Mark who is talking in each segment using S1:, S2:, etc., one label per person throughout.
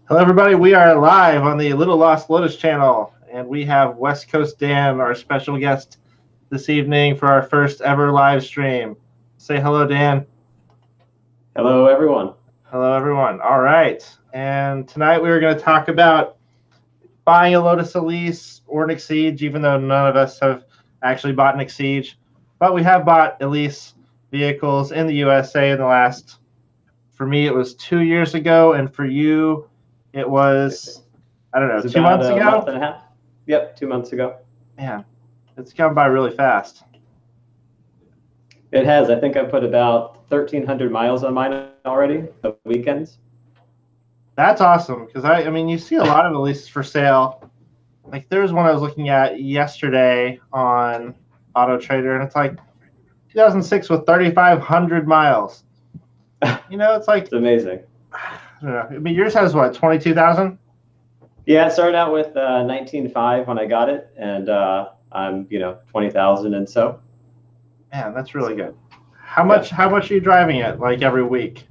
S1: Hello, everybody. We are live on the Little Lost Lotus channel, and we have West Coast Dan, our special guest this evening for our first ever live stream. Say hello, Dan.
S2: Hello, everyone.
S1: Hello, everyone. All right. And tonight we are going to talk about buying a Lotus Elise or an Exige, even though none of us have actually bought an Exige. But we have bought Elise vehicles in the USA in the last, for me, it was 2 years ago, and for you, it was, I don't know, 2 months ago?
S2: A month and a half. Yep, 2 months ago.
S1: Man, it's gone by really fast.
S2: It has. I think I put about 1,300 miles on mine already, of weekends.
S1: That's awesome, because I mean, you see a lot of Elises for sale. Like, there's one I was looking at yesterday on Auto Trader, and it's like 2006 with 3,500 miles. You know, it's like...
S2: It's amazing.
S1: I don't know. I mean, yours has what, 22,000?
S2: Yeah, it started out with 19.5 when I got it, and I'm 20,000 and so.
S1: Man, that's really good. How much are you driving it, like, every week?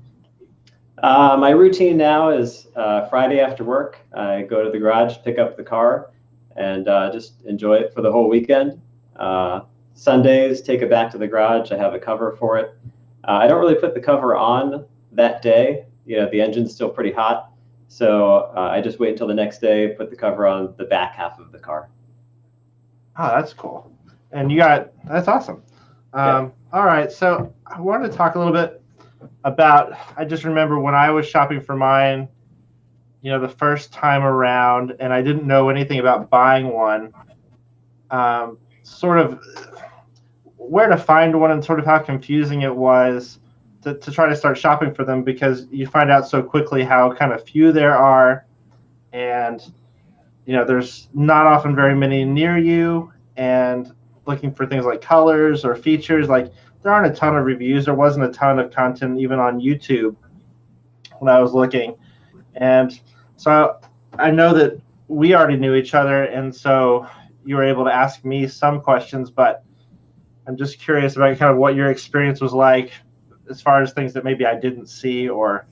S2: My routine now is Friday after work, I go to the garage, pick up the car, and just enjoy it for the whole weekend. Sundays, take it back to the garage. I have a cover for it. I don't really put the cover on that day. The engine's still pretty hot, so I just wait until the next day, put the cover on the back half of the car.
S1: Oh, that's cool. And that's awesome.
S2: Yeah.
S1: All right, so I wanted to talk a little bit about, I just remember when I was shopping for mine, the first time around, and I didn't know anything about buying one, sort of where to find one and sort of how confusing it was to try to start shopping for them, because you find out so quickly how kind of few there are, and there's not often very many near you, and looking for things like colors or features, like there aren't a ton of reviews. There wasn't a ton of content even on YouTube when I was looking, and so I know that we already knew each other, and so you were able to ask me some questions, but I'm just curious about kind of what your experience was like as far as things that maybe I didn't see, or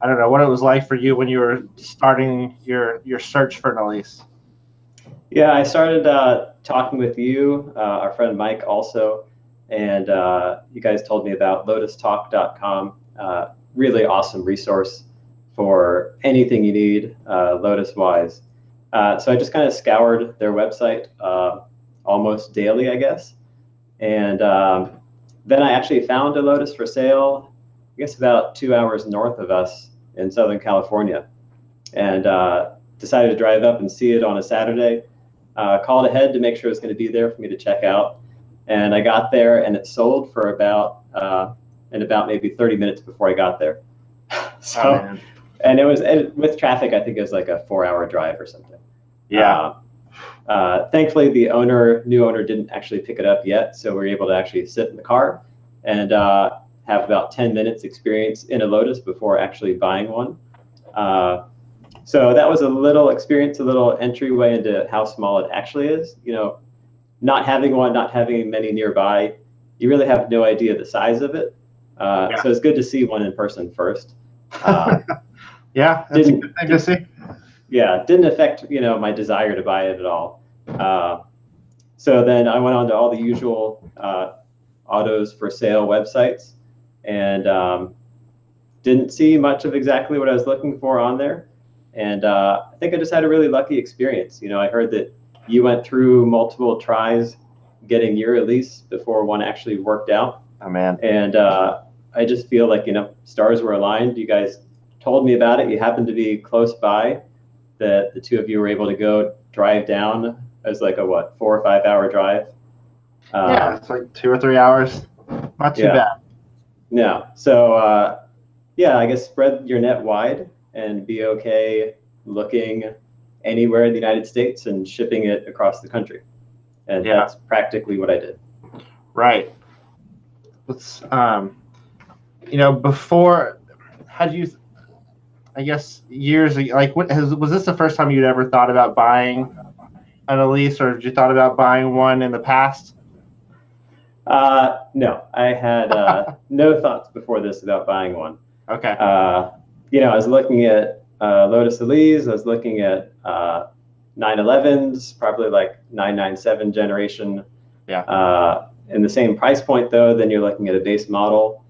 S1: I don't know what it was like for you when you were starting your search for an Elise.
S2: Yeah, I started talking with you, our friend Mike also, and you guys told me about lotustalk.com. Really awesome resource for anything you need Lotus-wise. So I just kind of scoured their website almost daily, I guess. And then I actually found a Lotus for sale, I guess about 2 hours north of us in Southern California, and decided to drive up and see it on a Saturday. Called ahead to make sure it was going to be there for me to check out. And I got there, and it sold for about maybe 30 minutes before I got there. So, and with traffic, I think it was like a 4-hour drive or something.
S1: Yeah.
S2: Thankfully, the new owner didn't actually pick it up yet, so we were able to actually sit in the car and have about 10 minutes experience in a Lotus before actually buying one. So that was a little experience, a little entryway into how small it actually is. Not having one, not having many nearby, you really have no idea the size of it. So it's good to see one in person first.
S1: Yeah, that's a good thing to see.
S2: Yeah, didn't affect my desire to buy it at all. So then I went on to all the usual autos for sale websites, and didn't see much of exactly what I was looking for on there. And I think I just had a really lucky experience. I heard that you went through multiple tries getting your Elise before one actually worked out.
S1: Oh, man.
S2: And I just feel like, stars were aligned. You guys told me about it. You happened to be close by. That the two of you were able to go drive down as like a 4 or 5 hour drive.
S1: Yeah, it's like 2 or 3 hours. Not too bad.
S2: No. So yeah, I guess spread your net wide and be okay looking anywhere in the United States and shipping it across the country. And that's practically what I did.
S1: Right. Let's before, had you, I guess years ago, like was this the first time you'd ever thought about buying an Elise, or had you thought about buying one in the past?
S2: No, I had no thoughts before this about buying one.
S1: Okay.
S2: I was looking at Lotus Elise. I was looking at 911s, probably like 997 generation.
S1: Yeah.
S2: In the same price point though, then you're looking at a base model,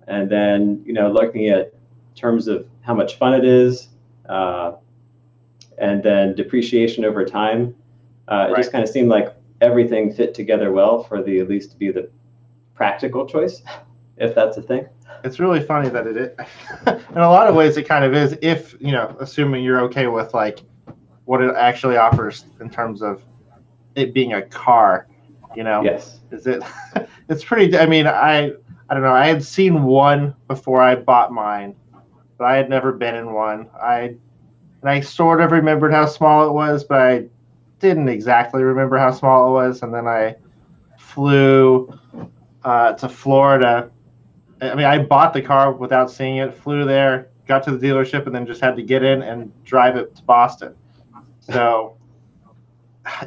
S2: and then looking at terms of how much fun it is, and then depreciation over time. It just kind of seemed like everything fit together well for the Elise to be the practical choice, if that's a thing.
S1: It's really funny that it is. In a lot of ways, it kind of is, if, assuming you're okay with like what it actually offers in terms of it being a car,
S2: Yes.
S1: Is it? It's pretty. I mean, I don't know. I had seen one before I bought mine, but I had never been in one. I sort of remembered how small it was, but I didn't exactly remember how small it was. And then I flew to Florida. I mean, I bought the car without seeing it, flew there, got to the dealership, and then just had to get in and drive it to Boston. So,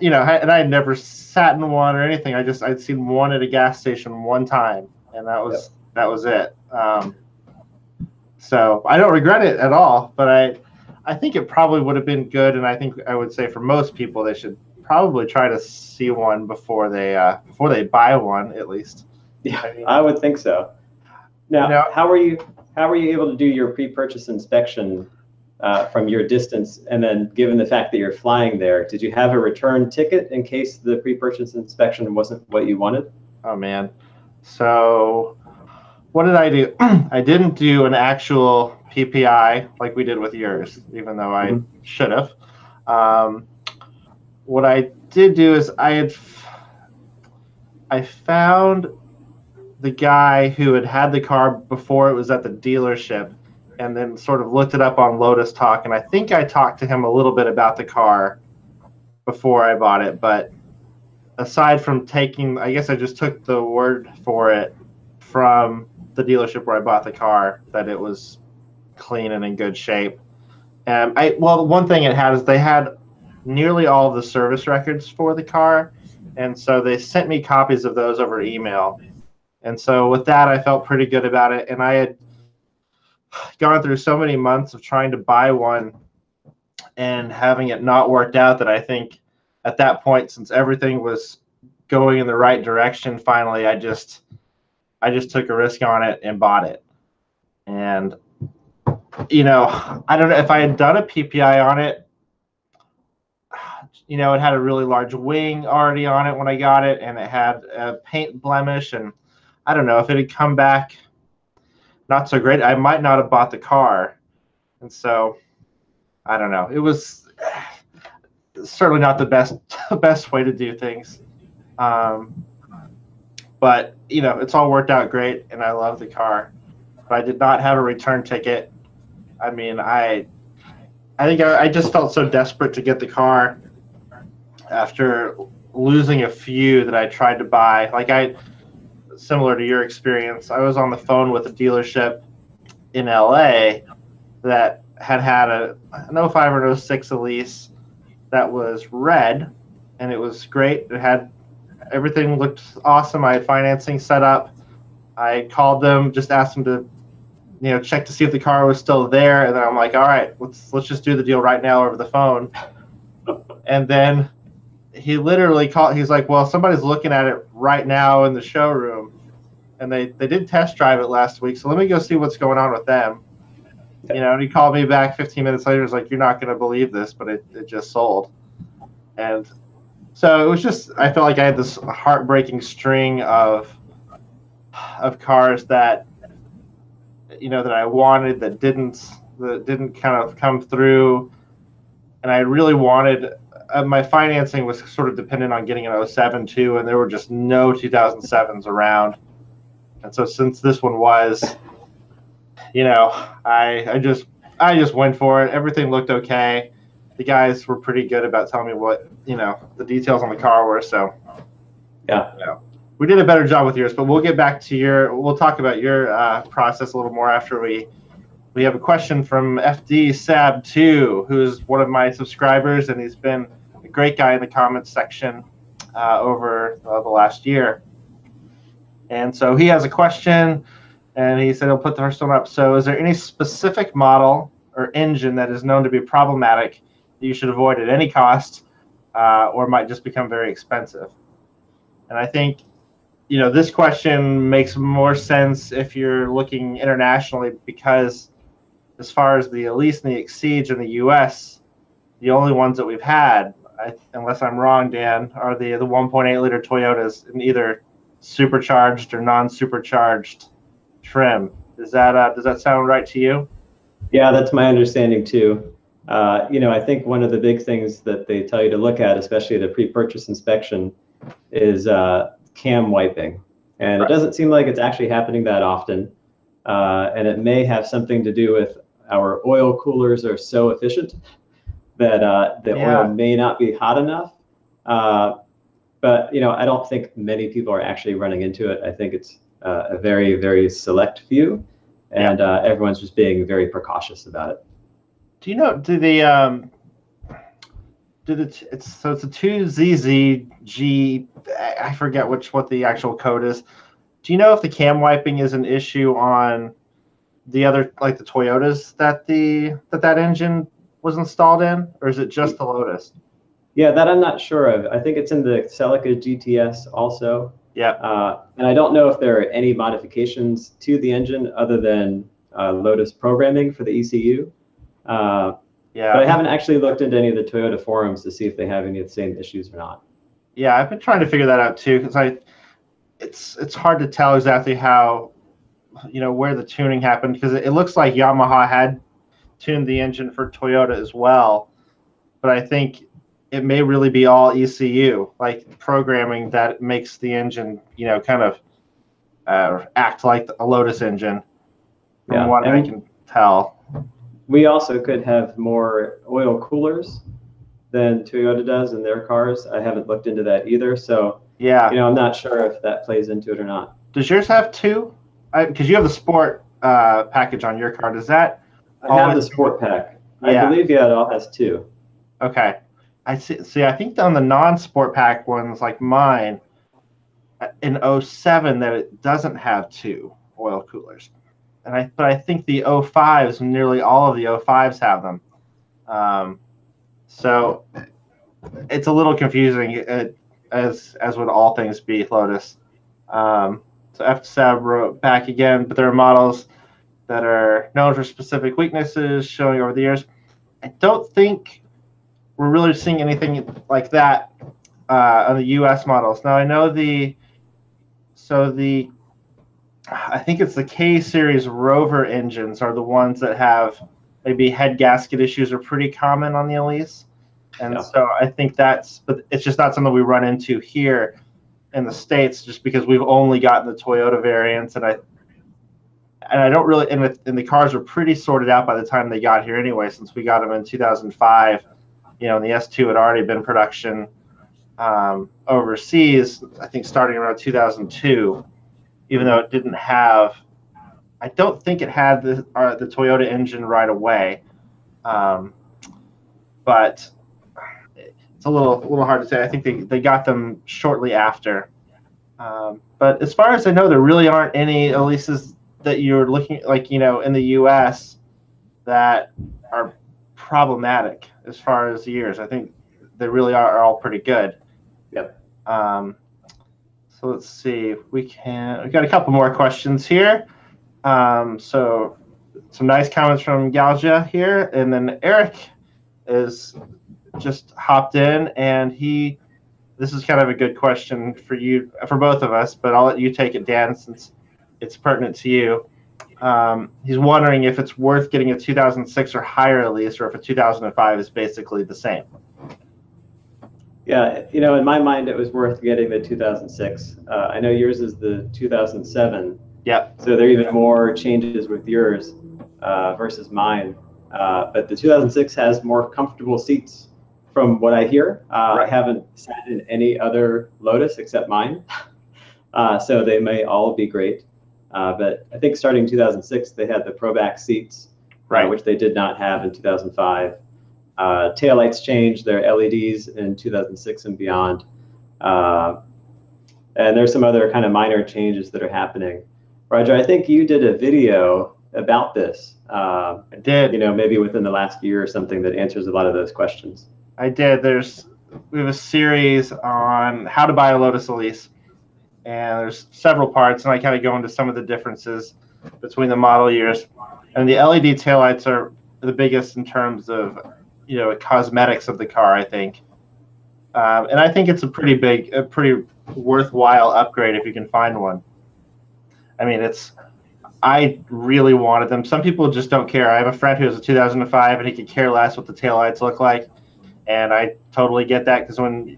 S1: and I had never sat in one or anything. I'd seen one at a gas station one time, and that was it. So I don't regret it at all, but I think it probably would have been good, and I think I would say for most people they should probably try to see one before they buy one, at least.
S2: Yeah, I would think so. Now, how were you able to do your pre-purchase inspection from your distance? And then, given the fact that you're flying there, did you have a return ticket in case the pre-purchase inspection wasn't what you wanted?
S1: Oh man, so what did I do? I didn't do an actual PPI like we did with yours, even though I should have. What I did do is I found the guy who had the car before it was at the dealership, and then sort of looked it up on Lotus Talk, and I think I talked to him a little bit about the car before I bought it, but aside from I guess I just took the word for it from the dealership where I bought the car that it was clean and in good shape. And one thing it had is they had nearly all of the service records for the car, and so they sent me copies of those over email. And so with that, I felt pretty good about it. And I had gone through so many months of trying to buy one and having it not worked out that I think at that point, since everything was going in the right direction, finally, I just took a risk on it and bought it. And, I don't know if I had done a PPI on it, it had a really large wing already on it when I got it, and it had a paint blemish, and I don't know if it had come back not so great, I might not have bought the car. And so I don't know. It was certainly not the best way to do things. But it's all worked out great, and I love the car. But I did not have a return ticket. I mean, I think I just felt so desperate to get the car after losing a few that I tried to buy. Similar to your experience, I was on the phone with a dealership in LA that had an 05 or 06 Elise that was red, and it was great. It had everything looked awesome. I had financing set up. I called them, just asked them to check to see if the car was still there, and then I'm like, all right, let's just do the deal right now over the phone. And then he literally called. He's like, well, somebody's looking at it right now in the showroom, and they did test drive it last week, so let me go see what's going on with them. And he called me back 15 minutes later. He's like, you're not going to believe this, but it just sold. And so it was just, I felt like I had this heartbreaking string of cars that that I wanted that didn't kind of come through, and I really wanted. My financing was sort of dependent on getting an 07 too, and there were just no 2007s around. And so since this one was, I just went for it. Everything looked okay. The guys were pretty good about telling me what the details on the car were. So
S2: yeah,
S1: we did a better job with yours. But we'll get back to we'll talk about your process a little more after we have a question from FD Sab 2, who's one of my subscribers, and he's been a great guy in the comments section over the last year. And so he has a question, and he said he'll put the first one up. So is there any specific model or engine that is known to be problematic that you should avoid at any cost, or might just become very expensive? And I think, this question makes more sense if you're looking internationally, because as far as the Elise and the Exige in the U.S., the only ones that we've had, unless I'm wrong, Dan, are the 1.8 liter Toyotas in either supercharged or non-supercharged trim. Does that sound right to you?
S2: Yeah, that's my understanding too. I think one of the big things that they tell you to look at, especially at a pre-purchase inspection, is cam wiping. And It doesn't seem like it's actually happening that often. And it may have something to do with our oil coolers are so efficient that the oil may not be hot enough. But I don't think many people are actually running into it. I think it's a very, very select few, and everyone's just being very precautious about it.
S1: Do you know? It's a 2ZZG. I forget what the actual code is. Do you know if the cam wiping is an issue on the other, like the Toyotas that that engine was installed in, or is it just the Lotus?
S2: Yeah, that I'm not sure of. I think it's in the Celica GTS also.
S1: Yeah.
S2: And I don't know if there are any modifications to the engine other than Lotus programming for the ECU.
S1: Yeah.
S2: But I haven't actually looked into any of the Toyota forums to see if they have any of the same issues or not.
S1: Yeah, I've been trying to figure that out too, because it's hard to tell exactly how, where the tuning happened, because it looks like Yamaha had tuned the engine for Toyota as well, but I think it may really be all ECU, like programming, that makes the engine, kind of act like a Lotus engine, from what I can tell.
S2: We also could have more oil coolers than Toyota does in their cars. I haven't looked into that either, so
S1: yeah,
S2: I'm not sure if that plays into it or not.
S1: Does yours have two? Because you have the sport package on your car. Does that?
S2: I have the sport pack.
S1: Yeah.
S2: I believe it all has two.
S1: Okay. I see. I think on the non-sport pack ones like mine, in 07, that it doesn't have two oil coolers, but I think the 05s, nearly all of the 05s have them. So it's a little confusing, as would all things be Lotus. So FSAB wrote back again, but there are models that are known for specific weaknesses showing over the years. I don't think we're really seeing anything like that on the U.S. models. Now I know I think it's the K series Rover engines are the ones that have maybe head gasket issues are pretty common on the Elise. And so I think but it's just not something we run into here in the States, just because we've only gotten the Toyota variants, and I don't really, and the cars were pretty sorted out by the time they got here anyway, since we got them in 2005. And the S2 had already been production overseas, I think starting around 2002, even though it didn't have, I don't think it had the Toyota engine right away, but it's a little hard to say. I think they got them shortly after. But as far as I know, there really aren't any Elises that you're looking like, in the U.S. that are problematic as far as years. I think they really are all pretty good.
S2: Yep.
S1: So let's see. We've got a couple more questions here. So some nice comments from Galja here, and then Eric is just hopped in, and this is kind of a good question for you, for both of us, but I'll let you take it, Dan, since it's pertinent to you. He's wondering if it's worth getting a 2006 or higher Elise, or if a 2005 is basically the same.
S2: Yeah, in my mind, it was worth getting the 2006. I know yours is the 2007.
S1: Yep.
S2: So there are even more changes with yours versus mine. But the 2006 has more comfortable seats, from what I hear. Right. I haven't sat in any other Lotus except mine, so they may all be great. But I think starting 2006, they had the ProBack seats,
S1: right,
S2: which they did not have in 2005. Taillights changed, their LEDs in 2006 and beyond. And there's some other kind of minor changes that are happening. Roger, I think you did a video about this.
S1: I did.
S2: Maybe within the last year or something that answers a lot of those questions.
S1: I did. We have a series on how to buy a Lotus Elise, and there's several parts, and I kind of go into some of the differences between the model years. And the LED taillights are the biggest in terms of, cosmetics of the car, I think. And I think it's a pretty worthwhile upgrade if you can find one. I mean, I really wanted them. Some people just don't care. I have a friend who has a 2005, and he could care less what the taillights look like. And I totally get that, because when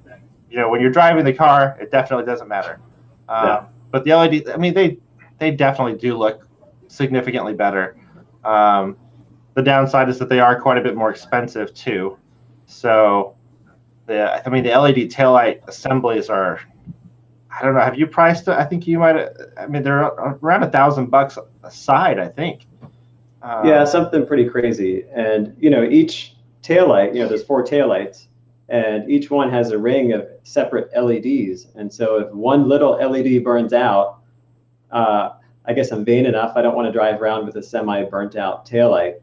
S1: you're driving the car, it definitely doesn't matter. But the LED, I mean, they definitely do look significantly better. The downside is that they are quite a bit more expensive too. So, the LED taillight assemblies are, I don't know. Have you priced it? I think you might. I mean, they're around $1,000 a side, I think.
S2: Yeah, something pretty crazy. And each taillight, there's 4 taillights, and each one has a ring of separate LEDs. And so if one little LED burns out, I guess I'm vain enough, I don't want to drive around with a semi-burnt out taillight.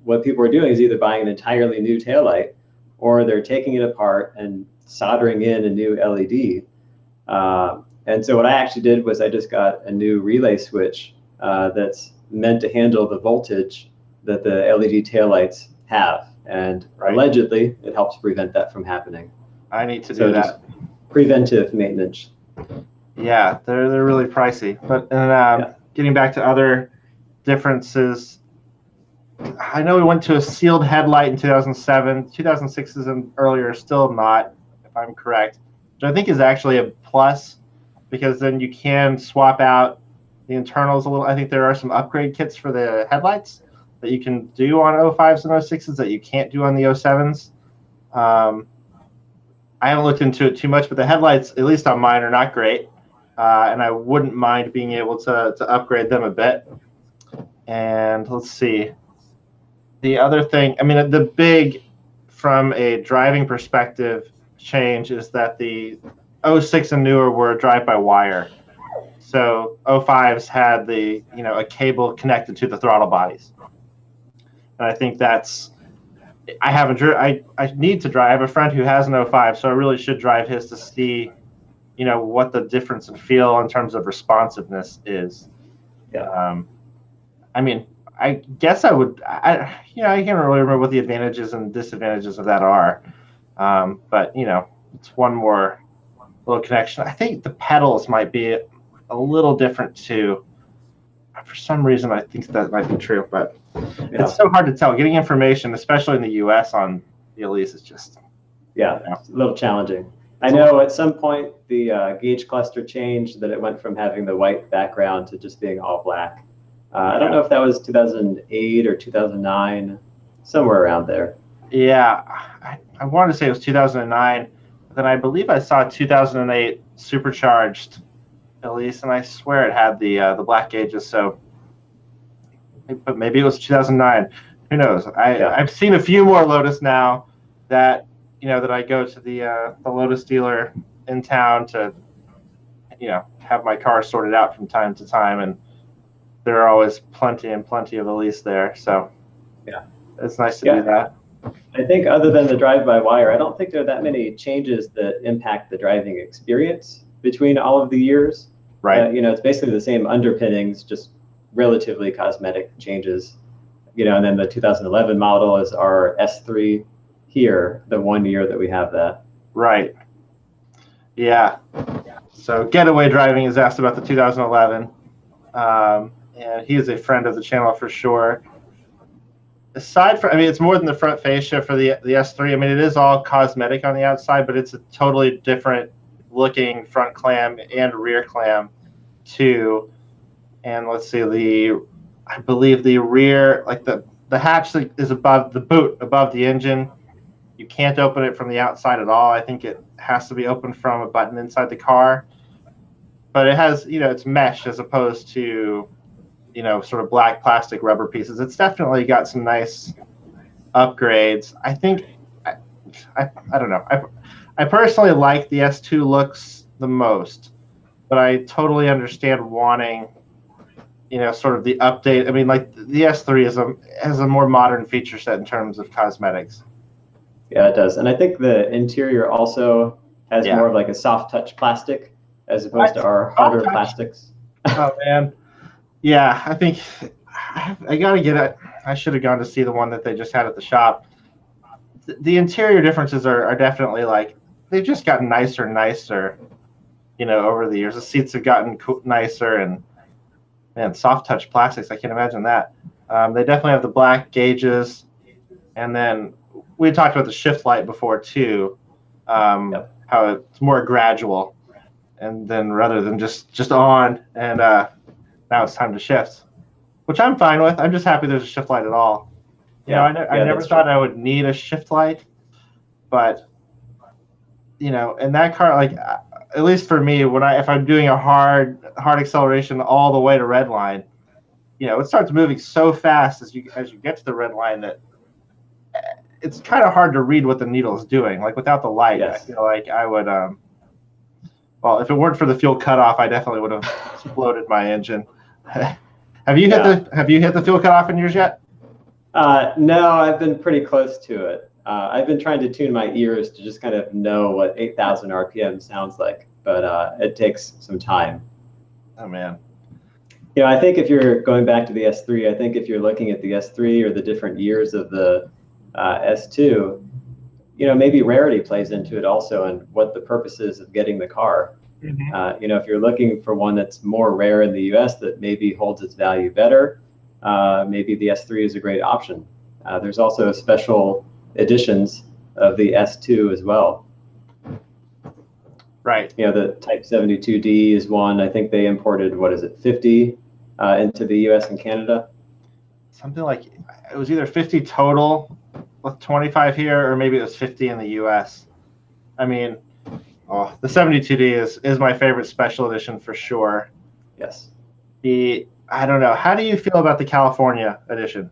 S2: What people are doing is either buying an entirely new taillight, or they're taking it apart and soldering in a new LED. And so what I actually did was I just got a new relay switch that's meant to handle the voltage that the LED taillights have. And allegedly, it helps prevent that from happening.
S1: I need to do that.
S2: Preventive maintenance.
S1: Yeah, they're really pricey. But getting back to other differences, I know we went to a sealed headlight in 2007. 2006s and earlier still not, if I'm correct, which I think is actually a plus, because then you can swap out the internals a little. I think there are some upgrade kits for the headlights that you can do on 05s and 06s that you can't do on the 07s. I haven't looked into it too much, but the headlights, at least on mine, are not great. And I wouldn't mind being able to upgrade them a bit. And let's see. The other thing, I mean, the big, from a driving perspective, change is that the 06 and newer were drive-by-wire. So 05s had a cable connected to the throttle bodies. And I think I need to drive. I have a friend who has an 05, so I really should drive his to see, what the difference in feel in terms of responsiveness is.
S2: Yeah.
S1: I mean, I guess I would. I can't really remember what the advantages and disadvantages of that are. But it's one more little connection. I think the pedals might be a little different too. For some reason, I think that might be true, but it's so hard to tell. Getting information, especially in the U.S. on the Elise, is just
S2: it's a little challenging. I know at some point the gauge cluster changed, that it went from having the white background to just being all black. I don't know if that was 2008 or 2009, somewhere around there.
S1: Yeah, I wanted to say it was 2009. But then I believe I saw 2008 supercharged Elise, and I swear it had the black gauges. So, but maybe it was 2009. Who knows? I've seen a few more Lotus now that that I go to the Lotus dealer in town to have my car sorted out from time to time, and there are always plenty of Elise there. So it's nice to do that.
S2: I think other than the drive-by-wire, I don't think there are that many changes that impact the driving experience between all of the years.
S1: Right.
S2: It's basically the same underpinnings, just relatively cosmetic changes. And then the 2011 model is our S3 here, the 1 year that we have that.
S1: Right. Yeah. So Getaway Driving is asked about the 2011. And he is a friend of the channel for sure. Aside from, it's more than the front fascia for the S3. It is all cosmetic on the outside, but it's a totally different looking front clam and rear clam too. And let's see, I believe the rear, like the hatch is above the boot, above the engine. You can't open it from the outside at all. I think it has to be opened from a button inside the car. But it has, it's mesh as opposed to, sort of black plastic rubber pieces. It's definitely got some nice upgrades. I think, I don't know. I personally like the S2 looks the most, but I totally understand wanting, sort of the update. I mean, like the S3 has a more modern feature set in terms of cosmetics.
S2: Yeah, it does. And I think the interior also has
S1: Yeah.
S2: more of like a soft touch plastic as opposed to our harder plastics.
S1: Oh man. Yeah, I think I gotta get it. I should have gone to see the one that they just had at the shop. The interior differences are definitely like they've just gotten nicer and nicer, over the years. The seats have gotten nicer, and man, soft touch plastics. I can't imagine that. They definitely have the black gauges, and then we talked about the shift light before too. How it's more gradual, and then rather than just on, and now it's time to shift, which I'm fine with. I'm just happy there's a shift light at all. I never thought I would need a shift light, but in that car, like at least for me, if I'm doing a hard acceleration all the way to red line, it starts moving so fast as you get to the red line that it's kind of hard to read what the needle is doing. Like without the light,
S2: yes.
S1: I feel like I would. Well, if it weren't for the fuel cutoff, I definitely would have exploded my engine. Have you hit the fuel cutoff in yours yet?
S2: No, I've been pretty close to it. I've been trying to tune my ears to just kind of know what 8,000 RPM sounds like, but it takes some time.
S1: Oh man.
S2: I think if you're going back to the S3, I think if you're looking at the S3 or the different years of the S2, maybe rarity plays into it also, and what the purpose is of getting the car.
S1: Mm-hmm.
S2: If you're looking for one that's more rare in the US that maybe holds its value better, maybe the S3 is a great option. There's also special editions of the S2 as well.
S1: Right.
S2: The Type 72D is one. I think they imported, 50 into the US and Canada?
S1: Something like, it was either 50 total with 25 here, or maybe it was 50 in the US. I mean, the 72D is my favorite special edition for sure.
S2: Yes.
S1: I don't know. How do you feel about the California edition?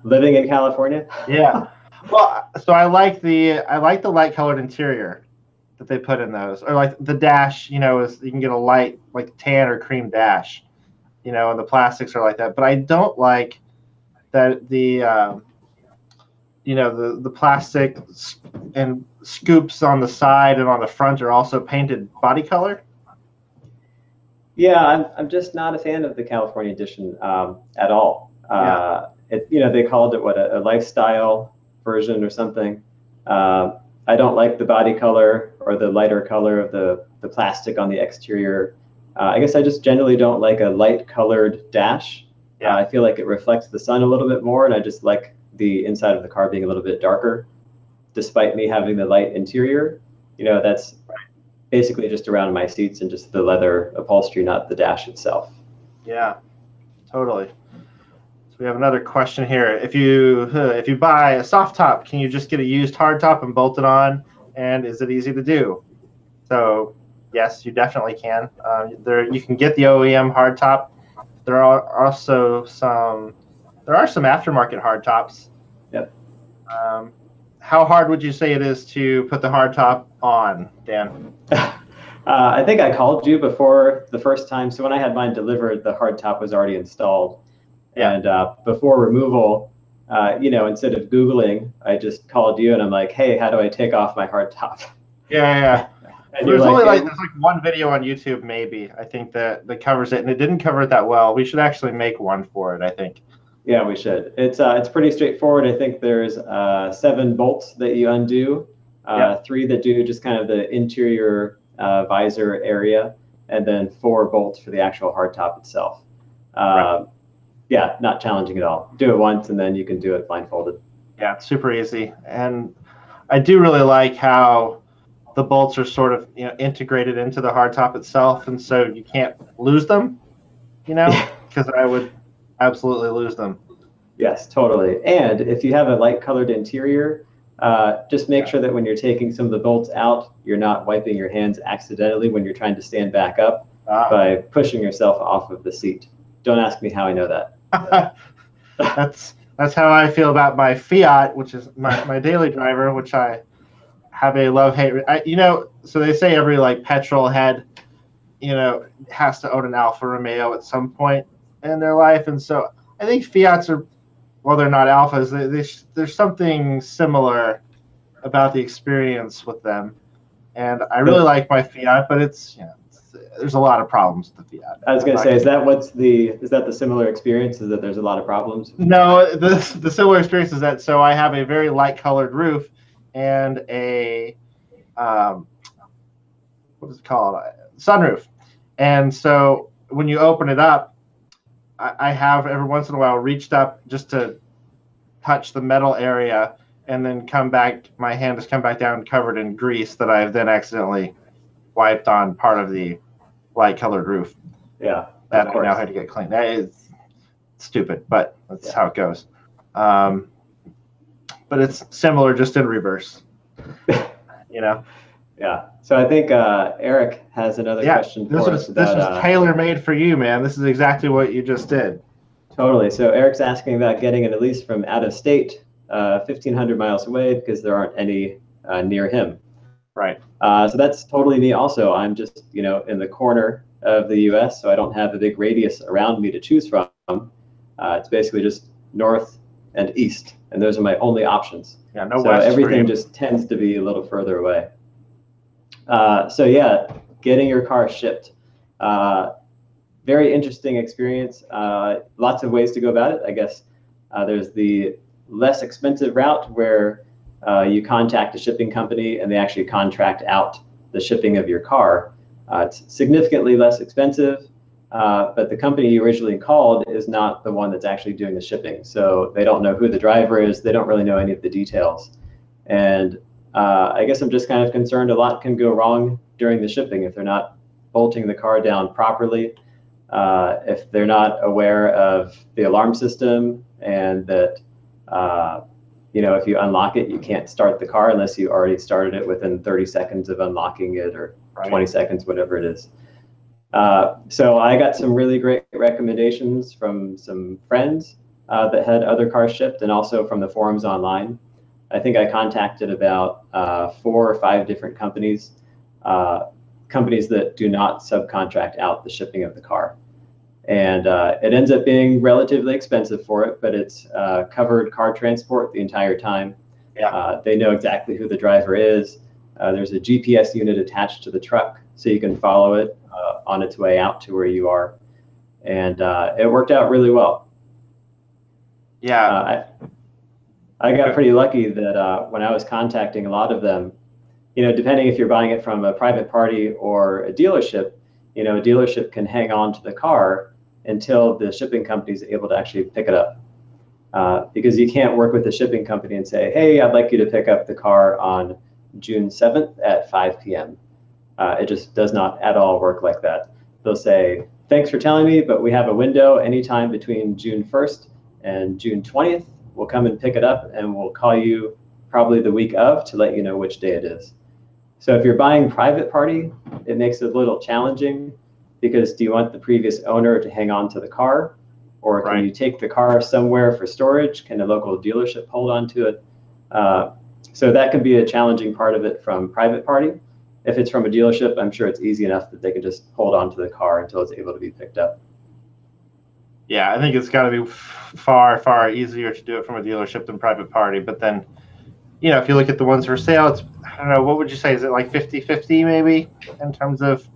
S2: Living in California?
S1: Yeah. Well, so I like the light colored interior that they put in those, or like the dash. You can get a light like tan or cream dash. And the plastics are like that. But I don't like that the plastic and scoops on the side and on the front are also painted body color.
S2: Yeah, I'm just not a fan of the California edition at all. They called it a lifestyle version or something. I don't like the body color or the lighter color of the plastic on the exterior. I guess I just generally don't like a light colored dash. I feel like it reflects the sun a little bit more, and I just like the inside of the car being a little bit darker, despite me having the light interior. That's basically just around my seats and just the leather upholstery, not the dash itself.
S1: Yeah, totally. So we have another question here. If you buy a soft top, can you just get a used hard top and bolt it on? And is it easy to do? So yes, you definitely can. You can get the OEM hard top. There are some aftermarket hard tops.
S2: Yep.
S1: How hard would you say it is to put the hard top on, Dan?
S2: I think I called you before the first time. So when I had mine delivered, the hard top was already installed. Yeah. And before removal, instead of Googling, I just called you and I'm like, hey, how do I take off my hard top?
S1: Yeah.
S2: And
S1: there's one video on YouTube, maybe, I think that covers it, and it didn't cover it that well. We should actually make one for it, I think.
S2: Yeah, we should. It's pretty straightforward. I think there's 7 bolts that you undo, 3 that do just kind of the interior visor area, and then 4 bolts for the actual hardtop itself. Right. Yeah, not challenging at all. Do it once, and then you can do it blindfolded.
S1: Yeah, it's super easy. And I do really like how the bolts are sort of integrated into the hardtop itself, and so you can't lose them, because I would absolutely lose them.
S2: Yes, totally. And if you have a light colored interior, just make sure that when you're taking some of the bolts out, you're not wiping your hands accidentally when you're trying to stand back up by pushing yourself off of the seat. Don't ask me how I know that.
S1: That's how I feel about my Fiat, which is my daily driver, which I have a love-hate. So they say every petrol head has to own an Alfa Romeo at some point in their life. And so I think Fiats are, well, they're not Alphas. There's something similar about the experience with them. And I really like my Fiat, but there's a lot of problems with the Fiat.
S2: I was going to say, is that the similar experience? Is that there's a lot of problems?
S1: No, the similar experience is that, so I have a very light colored roof and a, what is it called? Sunroof. And so when you open it up, I have every once in a while reached up just to touch the metal area and then my hand has come back down covered in grease that I've then accidentally wiped on part of the light colored roof.
S2: Yeah.
S1: That I now had to get cleaned. That is stupid, but that's how it goes. But it's similar, just in reverse.
S2: Yeah. So I think Eric has another question for us.
S1: This was tailor-made for you, man. This is exactly what you just did.
S2: Totally. So Eric's asking about getting an Elise from out of state, 1,500 miles away, because there aren't any near him.
S1: Right.
S2: So that's totally me also. I'm just, in the corner of the U.S., so I don't have a big radius around me to choose from. It's basically just north and east, and those are my only options.
S1: Yeah, no
S2: so
S1: west.
S2: Everything just tends to be a little further away. So yeah, getting your car shipped. Very interesting experience. Lots of ways to go about it. I guess there's the less expensive route where you contact a shipping company and they actually contract out the shipping of your car. It's significantly less expensive, but the company you originally called is not the one that's actually doing the shipping. So they don't know who the driver is. They don't really know any of the details. And I guess I'm just kind of concerned a lot can go wrong during the shipping if they're not bolting the car down properly, if they're not aware of the alarm system, and that if you unlock it, you can't start the car unless you already started it within 30 seconds of unlocking it, or 20 seconds, whatever it is. So I got some really great recommendations from some friends that had other cars shipped, and also from the forums online. I think I contacted about 4 or 5 different companies, companies that do not subcontract out the shipping of the car. And it ends up being relatively expensive for it, but it's covered car transport the entire time. Yeah. They know exactly who the driver is. There's a GPS unit attached to the truck, so you can follow it on its way out to where you are. And it worked out really well.
S1: Yeah.
S2: I got pretty lucky that when I was contacting a lot of them, depending if you're buying it from a private party or a dealership, a dealership can hang on to the car until the shipping company is able to actually pick it up. Because you can't work with the shipping company and say, hey, I'd like you to pick up the car on June 7th at 5 p.m. It just does not at all work like that. They'll say, thanks for telling me, but we have a window anytime between June 1st and June 20th. We'll come and pick it up, and we'll call you probably the week of to let you know which day it is. So if you're buying private party, it makes it a little challenging, because do you want the previous owner to hang on to the car, or can you take the car somewhere for storage? Can a local dealership hold on to it? So that could be a challenging part of it from private party. If it's from a dealership, I'm sure it's easy enough that they can just hold on to the car until it's able to be picked up.
S1: Yeah, I think it's got to be far, far easier to do it from a dealership than private party. But then, if you look at the ones for sale, it's, I don't know, what would you say? Is it like 50-50 maybe in terms of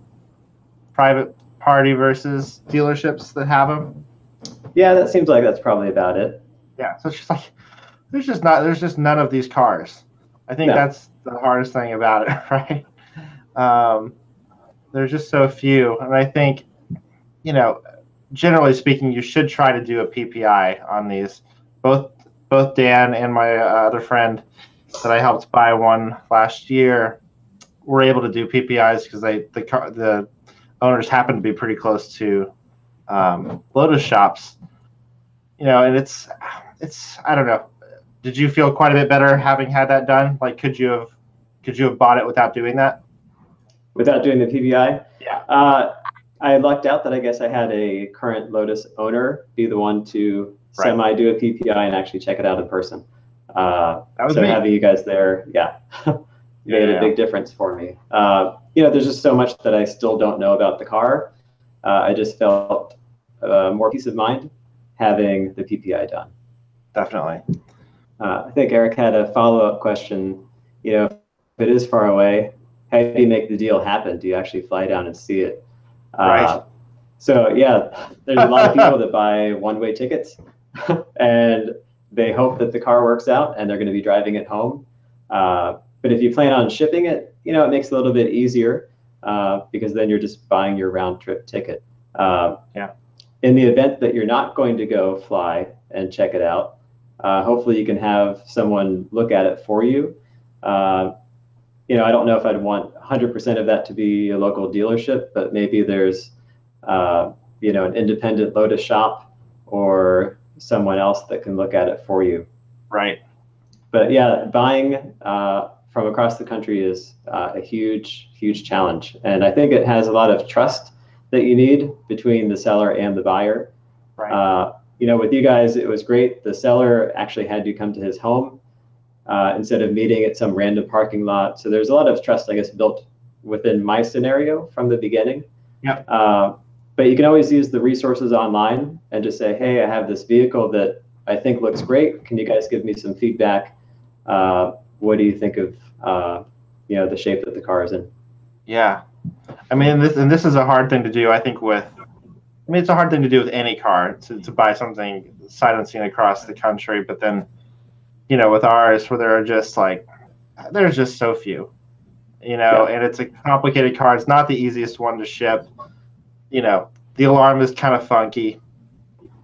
S1: private party versus dealerships that have them?
S2: Yeah, that seems like that's probably about it.
S1: Yeah, so it's just like, there's just none of these cars. I think that's the hardest thing about it, right? There's just so few. And I think, generally speaking, you should try to do a PPI on these. Both Dan and my other friend that I helped buy one last year were able to do PPIs because the owners happen to be pretty close to Lotus shops. And it's I don't know. Did you feel quite a bit better having had that done? Like, could you have bought it without doing that?
S2: Without doing the PPI?
S1: Yeah.
S2: I lucked out that I guess I had a current Lotus owner be the one to semi-do a PPI and actually check it out in person. That was so me. Having you guys there, made a big difference for me. there's just so much that I still don't know about the car. I just felt more peace of mind having the PPI done.
S1: Definitely.
S2: I think Eric had a follow-up question. If it is far away, how do you make the deal happen? Do you actually fly down and see it?
S1: Right.
S2: So yeah, there's a lot of people that buy one-way tickets and they hope that the car works out and they're going to be driving it home. But if you plan on shipping it, it makes it a little bit easier because then you're just buying your round-trip ticket.
S1: Yeah.
S2: In the event that you're not going to go fly and check it out, hopefully you can have someone look at it for you. I don't know if I'd want 100% of that to be a local dealership, but maybe there's, an independent Lotus shop or someone else that can look at it for you.
S1: Right.
S2: But yeah, buying from across the country is a huge, huge challenge. And I think it has a lot of trust that you need between the seller and the buyer.
S1: Right.
S2: With you guys, it was great. The seller actually had you come to his home instead of meeting at some random parking lot. So there's a lot of trust, I guess, built within my scenario from the beginning.
S1: Yep.
S2: But you can always use the resources online and just say, hey, I have this vehicle that I think looks great. Can you guys give me some feedback? What do you think of the shape that the car is in?
S1: Yeah. I mean, this is a hard thing to do, I think, it's a hard thing to do with any car, to buy something sight unseen across the country. But then, with ours, where there's just so few, and it's a complicated car. It's not the easiest one to ship. The alarm is kind of funky,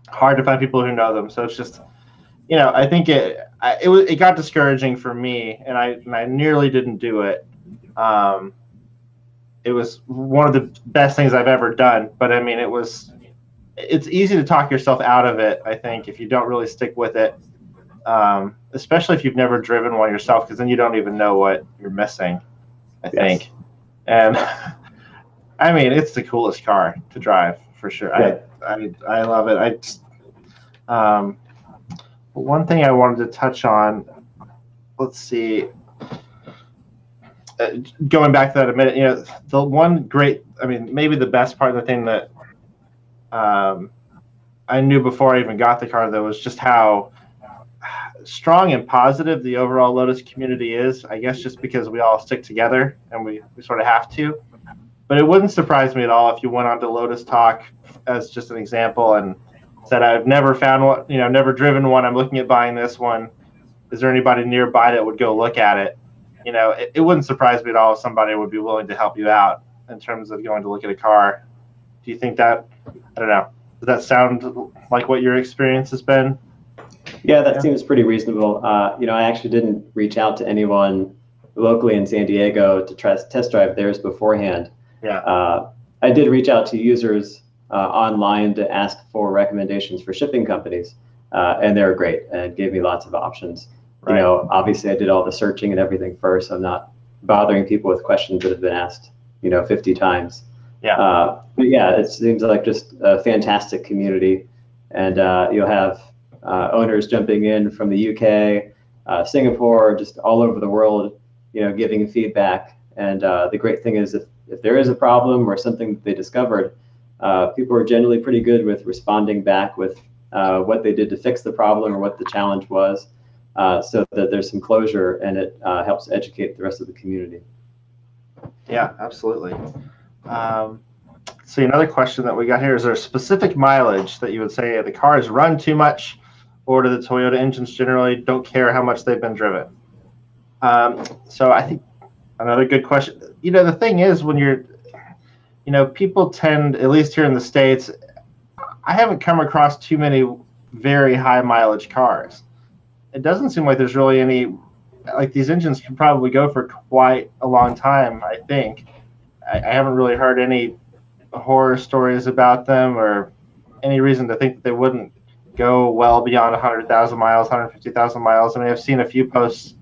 S1: hard to find people who know them. So it's just, I think it got discouraging for me, and I nearly didn't do it. It was one of the best things I've ever done, but I mean, it's easy to talk yourself out of it, I think, if you don't really stick with it, especially if you've never driven one yourself, because then you don't even know what you're missing, I think. And I mean, it's the coolest car to drive for sure. Yeah. I love it. I just, one thing I wanted to touch on, let's see, going back to that a minute, the one great, maybe the best part of the thing that I knew before I even got the car, though, was just how strong and positive the overall Lotus community is. I guess just because we all stick together and we sort of have to. But it wouldn't surprise me at all if you went on to Lotus Talk as just an example and said, I've never found one, never driven one. I'm looking at buying this one. Is there anybody nearby that would go look at it? It wouldn't surprise me at all if somebody would be willing to help you out in terms of going to look at a car. Do you think that, I don't know, does that sound like what your experience has been?
S2: Yeah, that seems pretty reasonable. I actually didn't reach out to anyone locally in San Diego to test drive theirs beforehand.
S1: Yeah.
S2: I did reach out to users online to ask for recommendations for shipping companies, and they were great and gave me lots of options. Right. Obviously I did all the searching and everything first. I'm not bothering people with questions that have been asked, 50 times.
S1: Yeah.
S2: But yeah, it seems like just a fantastic community, and you'll have owners jumping in from the UK, Singapore, just all over the world, giving feedback. And the great thing is if there is a problem or something that they discovered, people are generally pretty good with responding back with what they did to fix the problem or what the challenge was. So that there's some closure, and it helps educate the rest of the community.
S1: Yeah, absolutely. See, another question that we got here, is there a specific mileage that you would say the cars run too much, or do the Toyota engines generally don't care how much they've been driven? So I think another good question. The thing is, when you're, people tend, at least here in the States, I haven't come across too many very high mileage cars. It doesn't seem like there's really any, like, these engines can probably go for quite a long time, I think. I haven't really heard any horror stories about them or any reason to think that they wouldn't go well beyond 100,000 miles, 150,000 miles. I've seen a few posts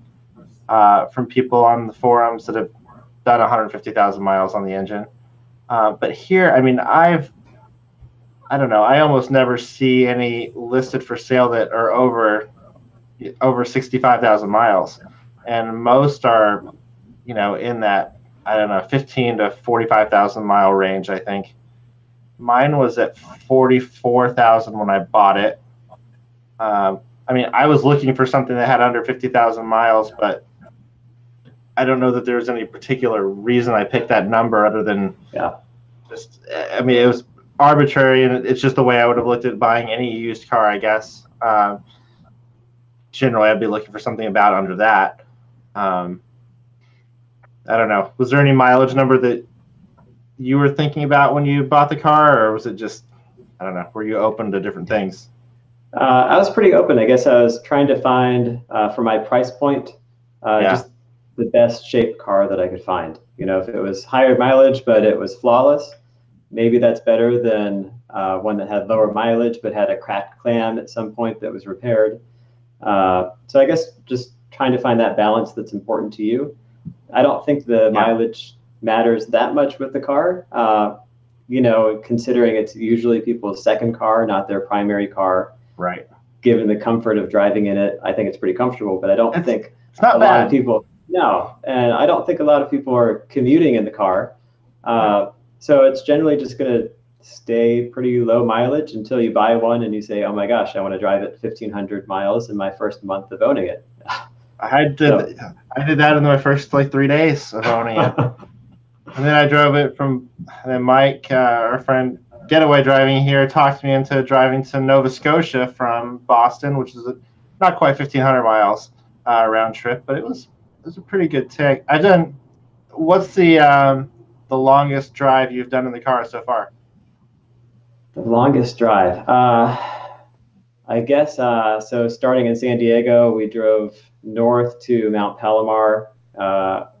S1: from people on the forums that have done 150,000 miles on the engine. But here, I don't know, I almost never see any listed for sale that are over 65,000 miles, and most are, in that I don't know, 15 to 45,000 mile range, I think. Mine was at 44,000 when I bought it. I mean, I was looking for something that had under 50,000 miles, but I don't know that there was any particular reason I picked that number other than just, I mean, it was arbitrary, and it's just the way I would have looked at buying any used car, I guess. Generally, I'd be looking for something about under that. I don't know. Was there any mileage number that you were thinking about when you bought the car, or was it just, I don't know, were you open to different things?
S2: I was pretty open. I guess I was trying to find, for my price point, just the best shaped car that I could find. You know, if it was higher mileage, but it was flawless, maybe that's better than one that had lower mileage, but had a cracked clam at some point that was repaired. So I guess just trying to find that balance that's important to you. I don't think the mileage matters that much with the car. You know, considering it's usually people's second car, not their primary car.
S1: Right.
S2: Given the comfort of driving in it, I think it's pretty comfortable, but I don't think
S1: it's not
S2: a
S1: bad.
S2: lot of people, no, and I don't think a lot of people are commuting in the car. So it's generally just going to stay pretty low mileage until you buy one and you say, oh my gosh, I want to drive it 1,500 miles in my first month of owning it.
S1: I did that in my first like 3 days of owning it. And then I drove it from, and then Mike, our friend, getaway driving here, talked me into driving to Nova Scotia from Boston, which is not quite 1,500 miles round trip, but it was a pretty good take. What's the longest drive you've done in the car so far?
S2: The longest drive, I guess. So starting in San Diego, we drove north to Mount Palomar,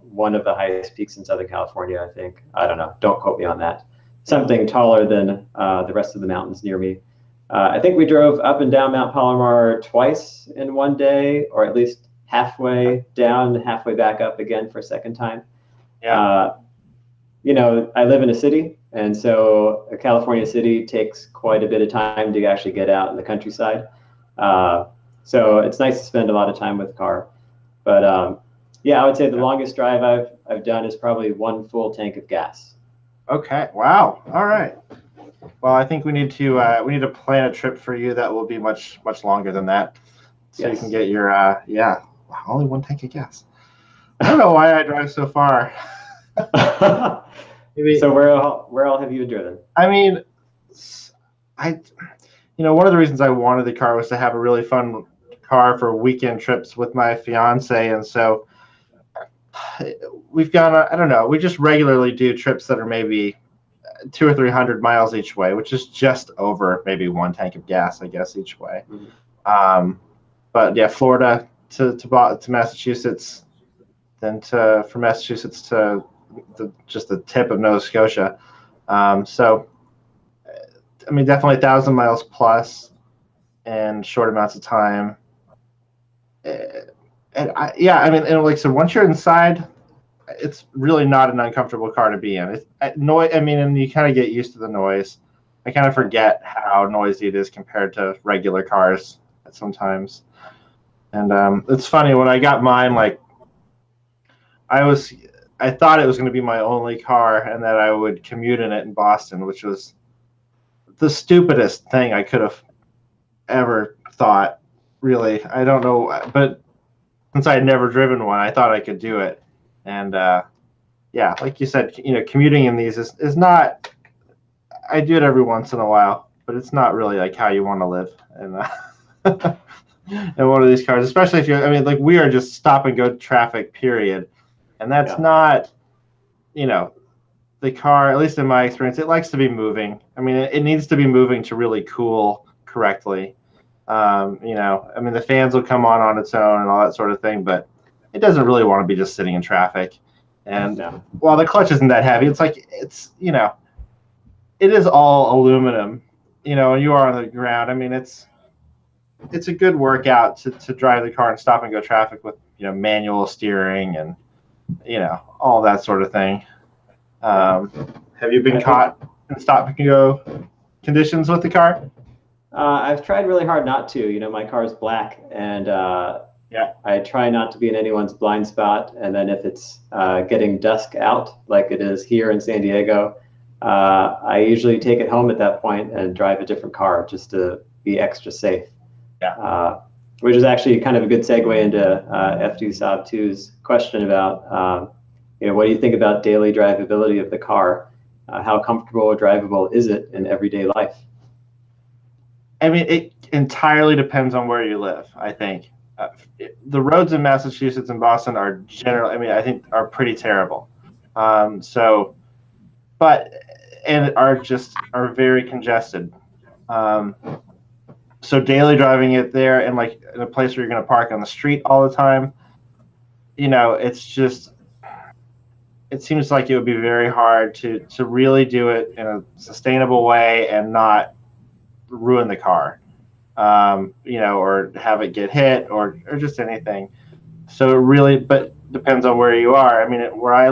S2: one of the highest peaks in Southern California, I think. I don't know. Don't quote me on that. Something taller than the rest of the mountains near me. I think we drove up and down Mount Palomar twice in one day, or at least halfway down, halfway back up again for a second time.
S1: Yeah.
S2: You know, I live in a city, and so a California city takes quite a bit of time to actually get out in the countryside. So it's nice to spend a lot of time with the car. But yeah, I would say the longest drive I've done is probably one full tank of gas.
S1: Okay. Wow. All right. Well, I think we need to plan a trip for you that will be much longer than that, so you can get your only one tank of gas. I don't know why I drive so far.
S2: So where all have you driven?
S1: I mean, one of the reasons I wanted the car was to have a really fun car for weekend trips with my fiance, and so we've gone. I don't know. We just regularly do trips that are maybe 200 or 300 miles each way, which is just over maybe one tank of gas, I guess, each way. Mm-hmm. But yeah, Florida to Massachusetts, then from Massachusetts to just the tip of Nova Scotia. So, I mean, definitely 1,000 miles plus and short amounts of time. So once you're inside, it's really not an uncomfortable car to be in. And you kind of get used to the noise. I kind of forget how noisy it is compared to regular cars sometimes. And it's funny, when I got mine, like, I thought it was going to be my only car and that I would commute in it in Boston, which was the stupidest thing I could have ever thought, really. I don't know, but since I had never driven one, I thought I could do it. And like you said, commuting in these is not, I do it every once in a while, but it's not really like how you want to live in one of these cars, especially if we are just stop and go traffic, period. And that's not, the car, at least in my experience, it likes to be moving. I mean, it needs to be moving to really cool correctly. The fans will come on its own and all that sort of thing, but it doesn't really want to be just sitting in traffic. And while the clutch isn't that heavy, it is all aluminum, and you are on the ground. I mean, it's a good workout to drive the car and stop and go traffic with, manual steering and, all that sort of thing. Have you been caught in stop and go conditions with the car?
S2: I've tried really hard not to. My car is black, and
S1: Yeah.
S2: I try not to be in anyone's blind spot. And then if it's getting dusk out, like it is here in San Diego, I usually take it home at that point and drive a different car just to be extra safe.
S1: Yeah.
S2: Which is actually kind of a good segue into FD Saab 2's question about, what do you think about daily drivability of the car? How comfortable or drivable is it in everyday life?
S1: I mean, it entirely depends on where you live, I think. The roads in Massachusetts and Boston are generally, I mean, I think are pretty terrible. But and are very congested. So daily driving it there and like in a place where you're going to park on the street all the time, it seems like it would be very hard to really do it in a sustainable way and not ruin the car, or have it get hit or just anything. So it really, but depends on where you are. I mean, where I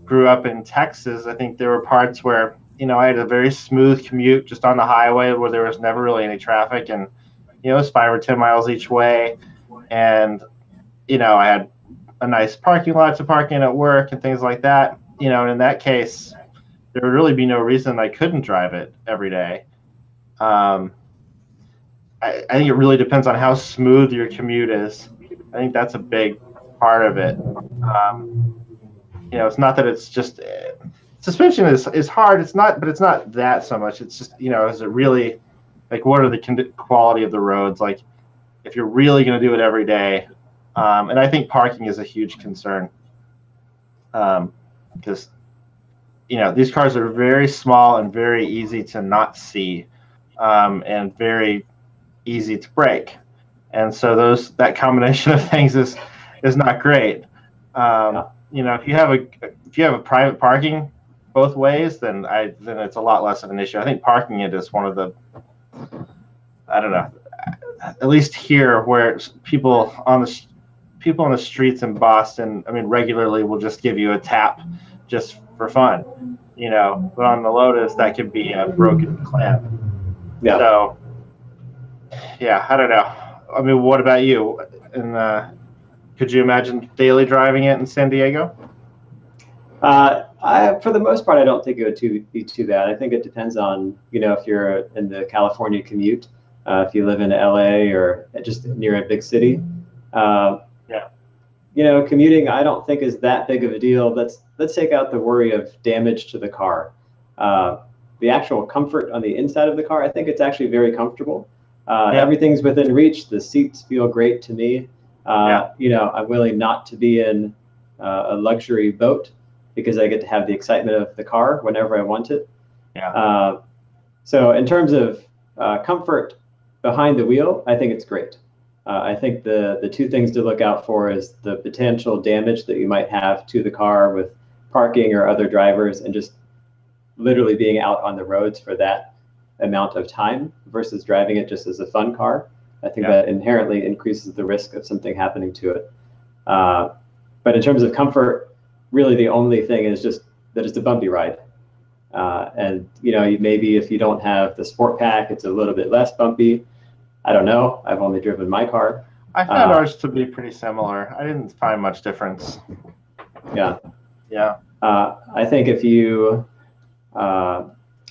S1: grew up in Texas, I think there were parts where, I had a very smooth commute just on the highway where there was never really any traffic, and, it was 5 or 10 miles each way. And, I had a nice parking lot to park in at work and things like that. And in that case, there would really be no reason I couldn't drive it every day. I think it really depends on how smooth your commute is. I think that's a big part of it. It's not that it's just suspension is hard. It's not, but it's not that so much. It's just, is it really like what are the quality of the roads? Like if you're really going to do it every day. And I think parking is a huge concern because, these cars are very small and very easy to not see and very easy to break. And so that combination of things is not great. If you have a private parking both ways, then it's a lot less of an issue. I think parking it is one of the, I don't know, at least here where people on the streets in Boston, I mean, regularly will just give you a tap just for fun, but on the Lotus that could be a broken clamp.
S2: Yeah.
S1: So, yeah, I don't know. I mean, what about you? And could you imagine daily driving it in San Diego?
S2: For the most part, I don't think it would be too bad. I think it depends on, if you're in the California commute, if you live in LA or just near a big city. Commuting, I don't think is that big of a deal. Let's take out the worry of damage to the car. The actual comfort on the inside of the car, I think it's actually very comfortable. Everything's within reach. The seats feel great to me. I'm willing not to be in a luxury boat because I get to have the excitement of the car whenever I want it. So in terms of comfort behind the wheel, I think it's great. I think the two things to look out for is the potential damage that you might have to the car with parking or other drivers and just literally being out on the roads for that amount of time versus driving it just as a fun car. I think that inherently increases the risk of something happening to it. But in terms of comfort, really the only thing is just that it's a bumpy ride. And maybe if you don't have the sport pack, it's a little bit less bumpy. I don't know. I've only driven my car.
S1: I found ours to be pretty similar. I didn't find much difference.
S2: Yeah. I think if you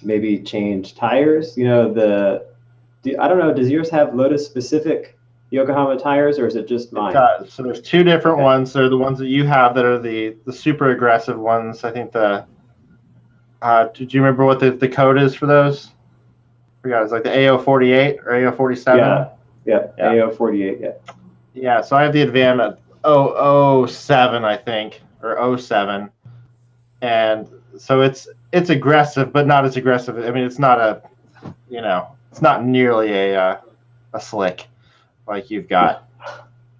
S2: maybe change tires, I don't know, does yours have Lotus specific Yokohama tires or is it just mine?
S1: It does. So there's two different ones. They're the ones that you have that are the super aggressive ones. I think do you remember what the code is for those? I forgot. It's like the AO48 or AO47.
S2: Yeah. AO48. Yeah.
S1: Yeah. So I have the Advan 007, I think, or 07, and so it's aggressive, but not as aggressive. I mean, it's not it's not nearly a slick like you've got.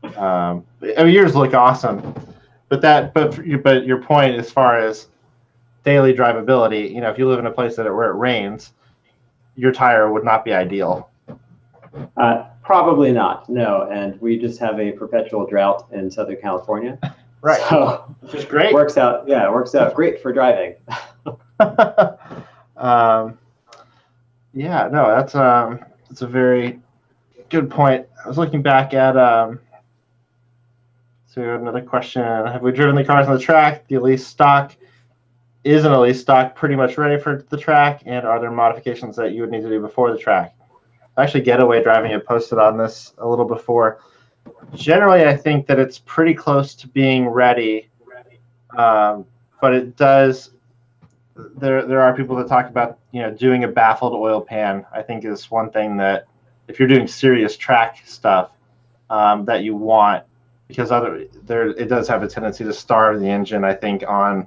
S1: I mean, yours look awesome, but your point as far as daily drivability, if you live in a place where it rains, your tire would not be ideal.
S2: Probably not, no. And we just have a perpetual drought in Southern California.
S1: Right.
S2: So
S1: which is great.
S2: It works out great for driving.
S1: That's a very good point. I was looking back at so we have another question. Have we driven the cars on the track? The Elise stock is an Elise stock pretty much ready for the track, and are there modifications that you would need to do before the track? Actually, Getaway Driving had posted on this a little before. Generally, I think that it's pretty close to being ready, but it does. There are people that talk about doing a baffled oil pan. I think is one thing that if you're doing serious track stuff that you want, because it does have a tendency to starve the engine, I think, on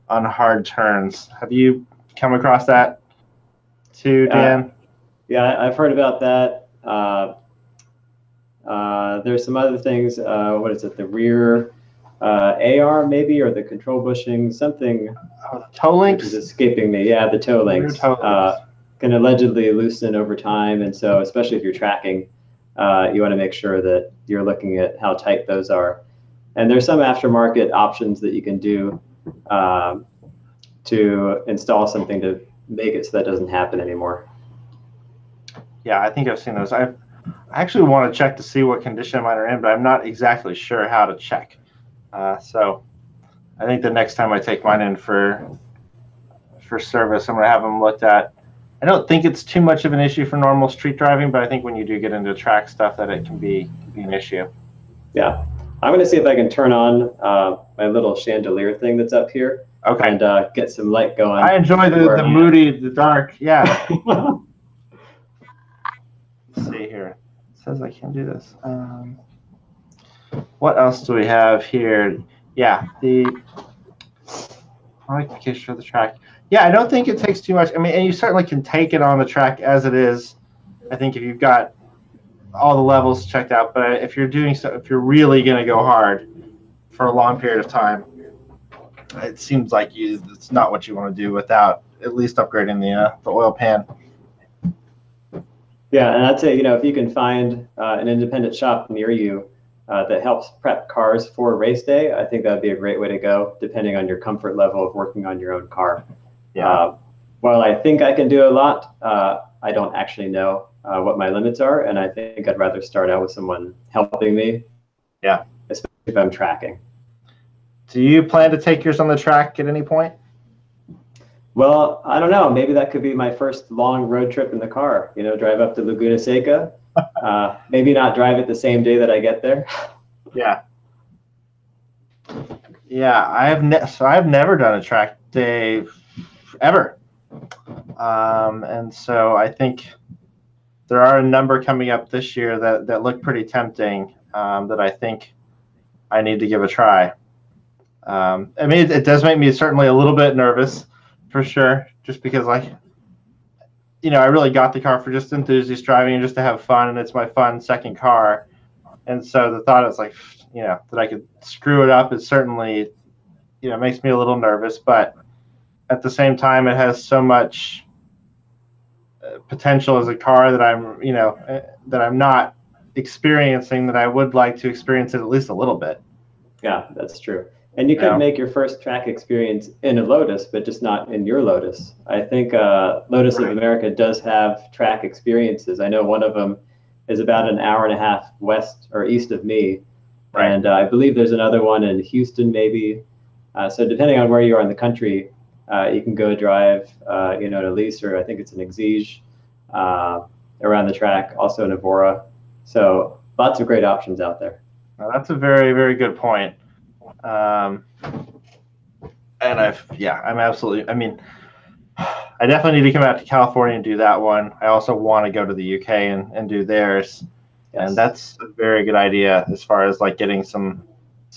S1: hard turns. Have you come across that too, Dan?
S2: Yeah, I've heard about that. There's some other things. What is it? The rear AR maybe, or the control bushing, something.
S1: Toe links
S2: is escaping me. Yeah, the toe links can allegedly loosen over time, and so especially if you're tracking, you want to make sure that you're looking at how tight those are. And there's some aftermarket options that you can do to install something to make it so that doesn't happen anymore.
S1: Yeah, I think I've seen those. I actually want to check to see what condition mine are in, but I'm not exactly sure how to check. So I think the next time I take mine in for service, I'm going to have them looked at. I don't think it's too much of an issue for normal street driving, but I think when you do get into track stuff, that it can be an issue.
S2: Yeah, I'm going to see if I can turn on my little chandelier thing that's up here.
S1: Okay.
S2: And get some light going.
S1: I enjoy the moody, the dark. Yeah. Let's see here. It says I can't do this. What else do we have here? Yeah, the modification for the track. Yeah, I don't think it takes too much. I mean, and you certainly can take it on the track as it is. I think if you've got all the levels checked out, but if you're really going to go hard for a long period of time, it seems like it's not what you want to do without at least upgrading the oil pan.
S2: Yeah, and I'd say if you can find an independent shop near you that helps prep cars for race day, I think that'd be a great way to go, depending on your comfort level of working on your own car.
S1: Yeah.
S2: While I think I can do a lot, I don't actually know what my limits are, and I think I'd rather start out with someone helping me.
S1: Yeah.
S2: Especially if I'm tracking.
S1: Do you plan to take yours on the track at any point?
S2: Well, I don't know. Maybe that could be my first long road trip in the car. Drive up to Laguna Seca. Maybe not drive it the same day that I get there.
S1: Yeah. Yeah, I've never done a track day ever, and so I think there are a number coming up this year that look pretty tempting that I think I need to give a try. I mean, it does make me certainly a little bit nervous, for sure, just because I really got the car for just enthusiast driving and just to have fun, and it's my fun second car, and so the thought is like, that I could screw it up is certainly, makes me a little nervous, but at the same time, it has so much potential as a car that I'm not experiencing that I would like to experience it at least a little bit.
S2: Yeah, that's true. And you could make your first track experience in a Lotus, but just not in your Lotus. I think Lotus of America does have track experiences. I know one of them is about an hour and a half west or east of me. Right. And I believe there's another one in Houston, maybe. So depending on where you are in the country, you can go drive, an Elise, or I think it's an Exige around the track, also an Evora. So lots of great options out there.
S1: Now, that's a very, very good point. And I'm absolutely, I definitely need to come out to California and do that one. I also want to go to the UK and do theirs. Yes. And that's a very good idea as far as like getting some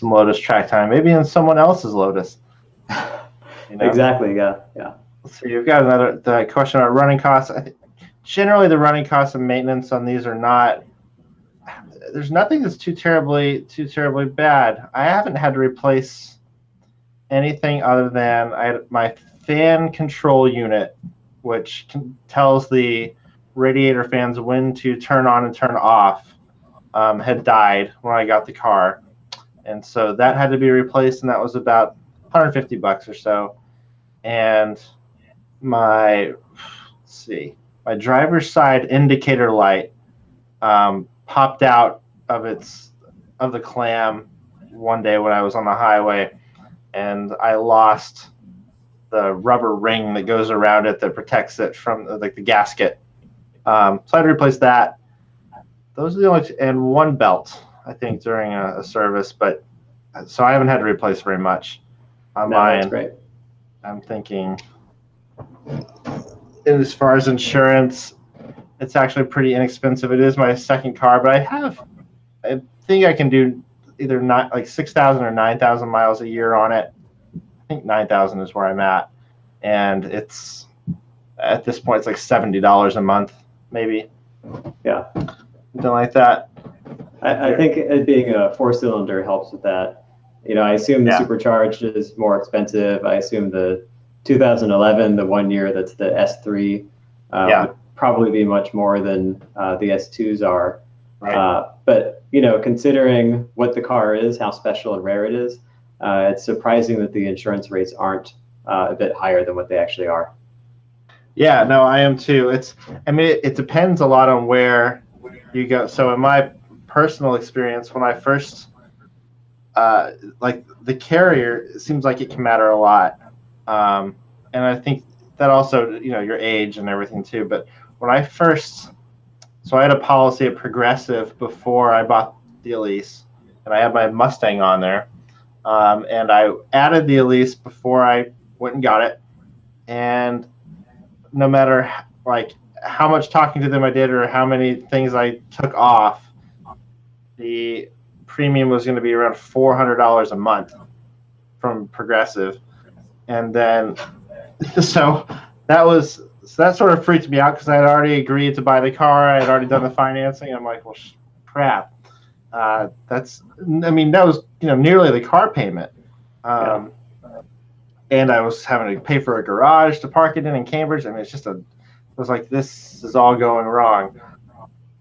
S1: Lotus track time, maybe in someone else's Lotus.
S2: Exactly. Yeah.
S1: So you've got the question about running costs. I think generally the running costs and maintenance on these are not. There's nothing that's too terribly bad. I haven't had to replace anything other than my fan control unit, which tells the radiator fans when to turn on and turn off, had died when I got the car, and so that had to be replaced, and that was about $150 or so. And my driver's side indicator light popped out of the clam one day when I was on the highway, and I lost the rubber ring that goes around it that protects it from like the gasket. So I had to replace that. Those are the only and one belt, I think, during a service, but so I haven't had to replace very much on mine.
S2: That's great.
S1: I'm thinking, and as far as insurance, it's actually pretty inexpensive. It is my second car, but I think I can do either not like 6,000 or 9,000 miles a year on it. I think 9,000 is where I'm at, and it's at this point it's like $70 a month, maybe.
S2: Yeah,
S1: something like that.
S2: I think it being a 4-cylinder helps with that. I assume the supercharged is more expensive. I assume the 2011, the 1 year that's the S3, would probably be much more than the S2s are.
S1: Right.
S2: But considering what the car is, how special and rare it is, it's surprising that the insurance rates aren't a bit higher than what they actually are.
S1: Yeah, no, I am too. It depends a lot on where you go. So in my personal experience, when I first, like the carrier, it seems like it can matter a lot. And I think that also, your age and everything too. But when I first, so I had a policy at Progressive before I bought the Elise, and I had my Mustang on there. And I added the Elise before I went and got it. And no matter like how much talking to them I did or how many things I took off, the premium was going to be around $400 a month from Progressive. And then, so that sort of freaked me out because I had already agreed to buy the car. I had already done the financing. I'm like, well, crap. That was, nearly the car payment. And I was having to pay for a garage to park it in Cambridge. It was like, this is all going wrong.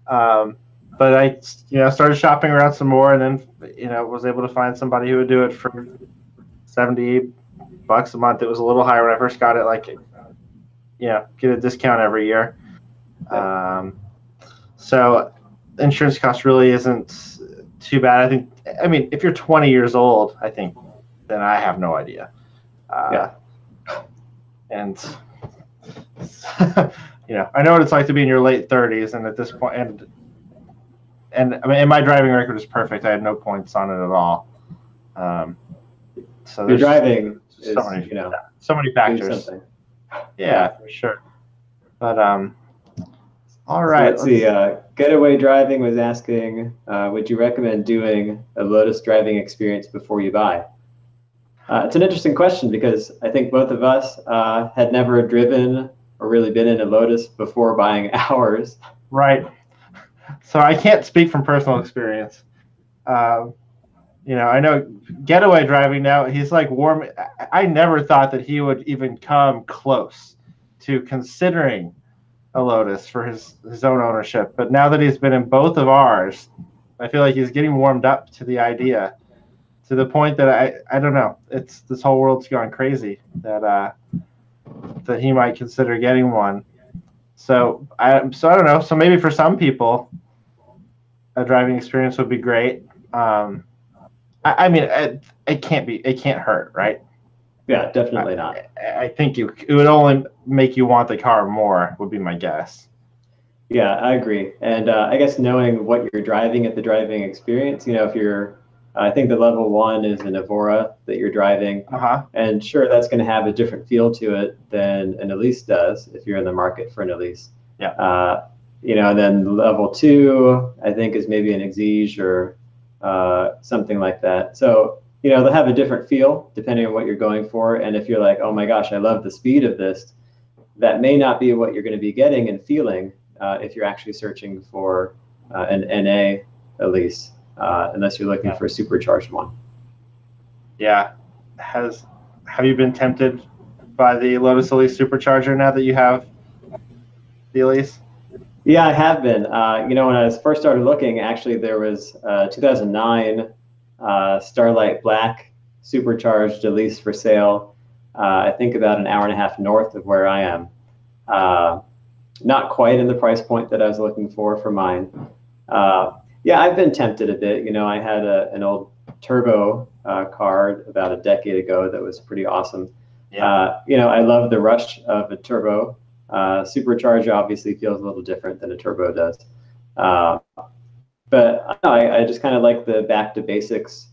S1: But I, started shopping around some more, and then, was able to find somebody who would do it for $70 a month. It was a little higher when I first got it, get a discount every year. So insurance cost really isn't too bad. If you're 20 years old, I think, then I have no idea. And I know what it's like to be in your late 30s, and at this point, and my driving record is perfect. I had no points on it at all. So
S2: your driving is,
S1: so many factors. Yeah, for sure. But all right.
S2: Let's see. Getaway Driving was asking, would you recommend doing a Lotus driving experience before you buy? It's an interesting question because I think both of us had never driven or really been in a Lotus before buying ours.
S1: Right. So I can't speak from personal experience. I know Getaway Driving now, he's like warm. I never thought that he would even come close to considering a Lotus for his own ownership. But now that he's been in both of ours, I feel like he's getting warmed up to the idea, to the point that I don't know. It's this whole world's gone crazy that he might consider getting one. So I don't know. So maybe for some people, a driving experience would be great. It can't hurt, right?
S2: Yeah, definitely not.
S1: I think it would only make you want the car more, would be my guess.
S2: Yeah, I agree. And I guess knowing what you're driving at the driving experience, if you're, I think the level 1 is an Evora that you're driving. And sure, that's going to have a different feel to it than an Elise does if you're in the market for an Elise.
S1: Yeah.
S2: And then level 2, I think, is maybe an Exige or something like that. So, they'll have a different feel depending on what you're going for. And if you're like, oh my gosh, I love the speed of this, that may not be what you're going to be getting and feeling if you're actually searching for an NA Elise, unless you're looking for a supercharged one.
S1: Yeah. Have you been tempted by the Lotus Elise supercharger now that you have the Elise?
S2: Yeah, I have been. When I first started looking, actually, there was 2009 Starlight Black supercharged Elise for sale. I think about an hour and a half north of where I am. Not quite in the price point that I was looking for mine, Yeah, I've been tempted a bit. You know, I had an old turbo car about a decade ago that was pretty awesome.
S1: Yeah.
S2: You know, I love the rush of a turbo. Supercharger obviously feels a little different than a turbo does. Uh, but I just kind of like the back to basics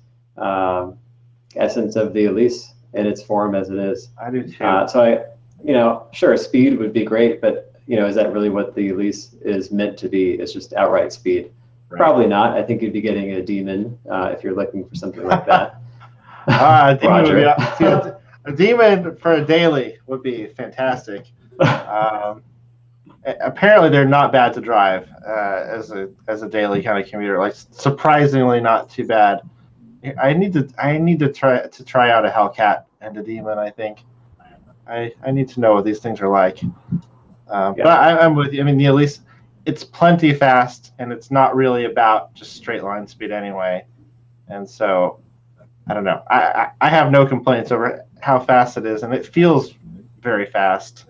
S2: essence of the Elise in its form as it is.
S1: I do too.
S2: So you know, sure, speed would be great, but you know, is that really what the Elise is meant to be? It's just outright speed.
S1: Right.
S2: Probably not. I think you'd be getting a demon if you're looking for something like that.
S1: Demon would be, see, a demon for a daily would be fantastic. Apparently, they're not bad to drive as a daily kind of commuter. Like surprisingly, not too bad. I need to try out a Hellcat and a Demon. I think I need to know what these things are like.
S2: Yeah.
S1: But I'm with you. I mean, the Elise, it's plenty fast, and it's not really about just straight line speed anyway. And so, I don't know. I have no complaints over how fast it is, and it feels very fast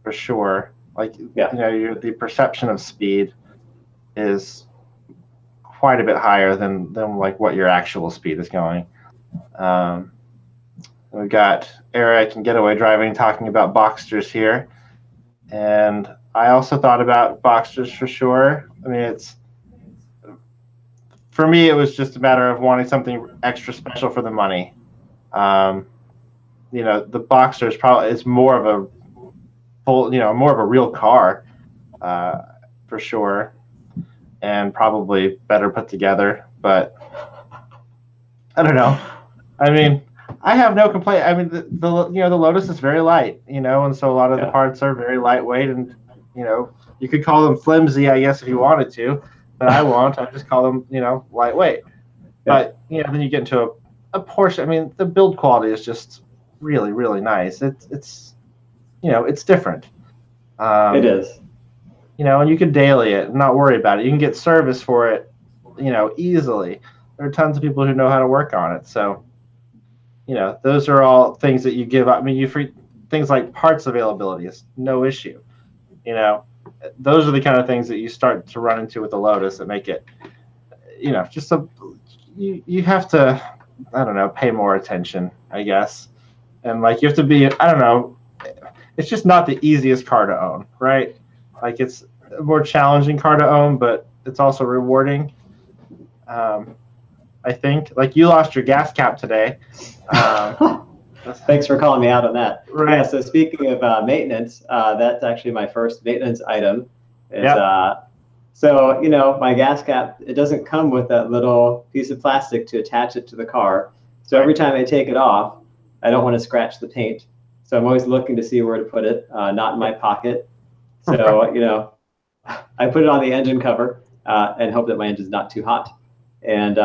S1: for sure. Like,
S2: Yeah.
S1: you know, the perception of speed is quite a bit higher than like what your actual speed is going. We've got Eric and Getaway Driving talking about Boxsters here, and I also thought about Boxsters for sure. I mean, for me, it was just a matter of wanting something extra special for the money. You know, the Boxsters probably is more of a full, you know, more of a real car, for sure, and probably better put together. But I don't know. I mean, I have no complaint. I mean, the you know, the Lotus is very light, you know, and so a lot of the parts are very lightweight, and you know, you could call them flimsy, I guess, if you wanted to, but I won't. I just call them, you know, lightweight. Yeah. But you know, then you get into a Porsche. I mean, the build quality is just really, really nice. It's you know, it's different.
S2: It is.
S1: You know, and you can daily it and not worry about it. You can get service for it, you know, easily. There are tons of people who know how to work on it. So, you know, those are all things that you give up. I mean, things like parts availability is no issue. You know, those are the kind of things that you start to run into with the Lotus that make it, you know, just you have to, I don't know, pay more attention, I guess. And like you have to be, I don't know, it's just not the easiest car to own, right? Like it's a more challenging car to own, but it's also rewarding. I think. Like you lost your gas cap today.
S2: Thanks for calling me out on that.
S1: Right.
S2: Yeah, so speaking of maintenance, that's actually my first maintenance item. So, you know, my gas cap, it doesn't come with that little piece of plastic to attach it to the car. So every time I take it off, I don't want to scratch the paint. So I'm always looking to see where to put it, not in my pocket. So, you know, I put it on the engine cover and hope that my engine's not too hot. And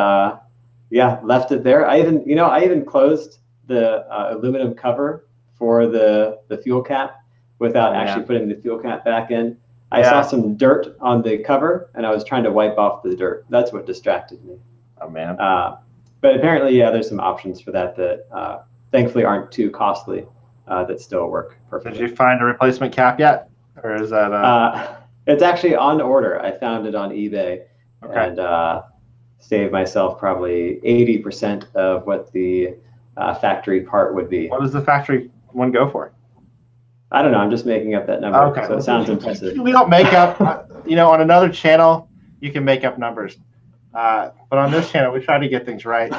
S2: yeah, left it there. I even closed the aluminum cover for the fuel cap without actually putting the fuel cap back in. I saw some dirt on the cover, and I was trying to wipe off the dirt. That's what distracted me.
S1: Oh, man.
S2: But apparently, yeah, there's some options for that thankfully aren't too costly that still work perfectly.
S1: Did you find a replacement cap yet? Or is that...
S2: It's actually on order. I found it on eBay and saved myself probably 80% of what the factory part would be.
S1: What does the factory one go for?
S2: I don't know. I'm just making up that number.
S1: Okay.
S2: So it sounds impressive.
S1: We don't make up, you know, on another channel, you can make up numbers. But on this channel, we try to get things right.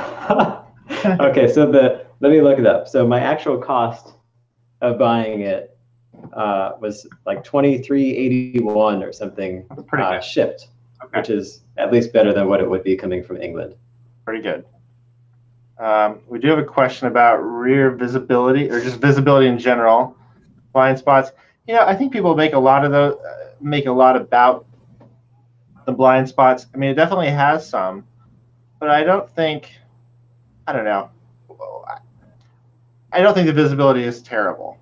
S2: Okay, so let me look it up. So my actual cost of buying it was like $23.81 or something shipped, which is at least better than what it would be coming from England.
S1: Pretty good. We do have a question about rear visibility or just visibility in general. Blind spots. You know, I think people make a lot about the blind spots. I mean, it definitely has some, but I don't think the visibility is terrible.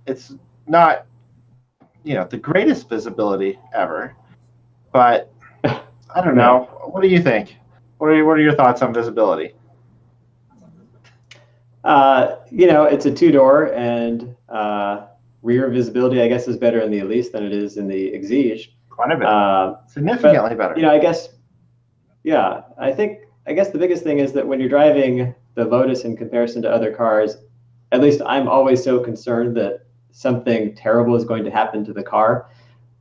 S1: It's not, you know, the greatest visibility ever, but I don't know. What do you think? What are your thoughts on visibility?
S2: You know, it's a two-door, and rear visibility, I guess, is better in the Elise than it is in the Exige.
S1: Quite a bit. Significantly better.
S2: You know, I guess, yeah, I guess the biggest thing is that when you're driving the Lotus in comparison to other cars, at least I'm always so concerned that something terrible is going to happen to the car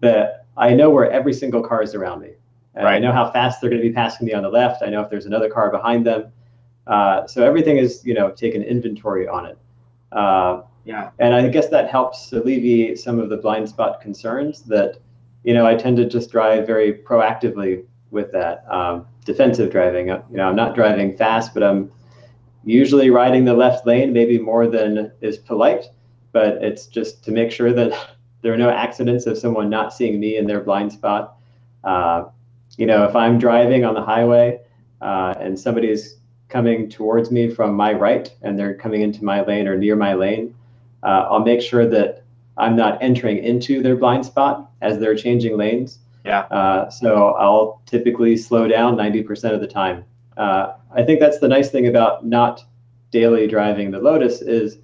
S2: that I know where every single car is around me. And I know how fast they're going to be passing me on the left. I know if there's another car behind them. So everything is, you know, taken inventory on it.
S1: Yeah.
S2: And I guess that helps alleviate some of the blind spot concerns that, you know, I tend to just drive very proactively with that. Defensive driving, you know, I'm not driving fast, but I'm usually riding the left lane, maybe more than is polite, but it's just to make sure that there are no accidents of someone not seeing me in their blind spot. You know, if I'm driving on the highway and somebody's coming towards me from my right and they're coming into my lane or near my lane, I'll make sure that I'm not entering into their blind spot as they're changing lanes.
S1: Yeah.
S2: So I'll typically slow down 90% of the time. I think that's the nice thing about not daily driving the Lotus is,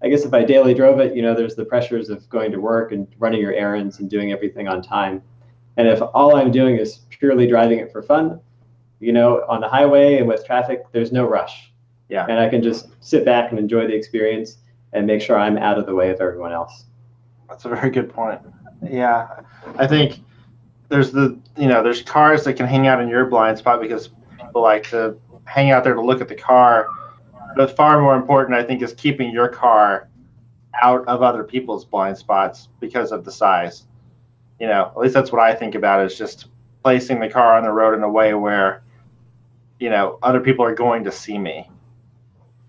S2: I guess if I daily drove it, you know, there's the pressures of going to work and running your errands and doing everything on time. And if all I'm doing is purely driving it for fun, you know, on the highway and with traffic, there's no rush.
S1: Yeah.
S2: And I can just sit back and enjoy the experience and make sure I'm out of the way of everyone else.
S1: That's a very good point. Yeah. I think there's there's cars that can hang out in your blind spot because people like to hang out there to look at the car. But far more important, I think, is keeping your car out of other people's blind spots because of the size. You know, at least that's what I think about, is just placing the car on the road in a way where, you know, other people are going to see me.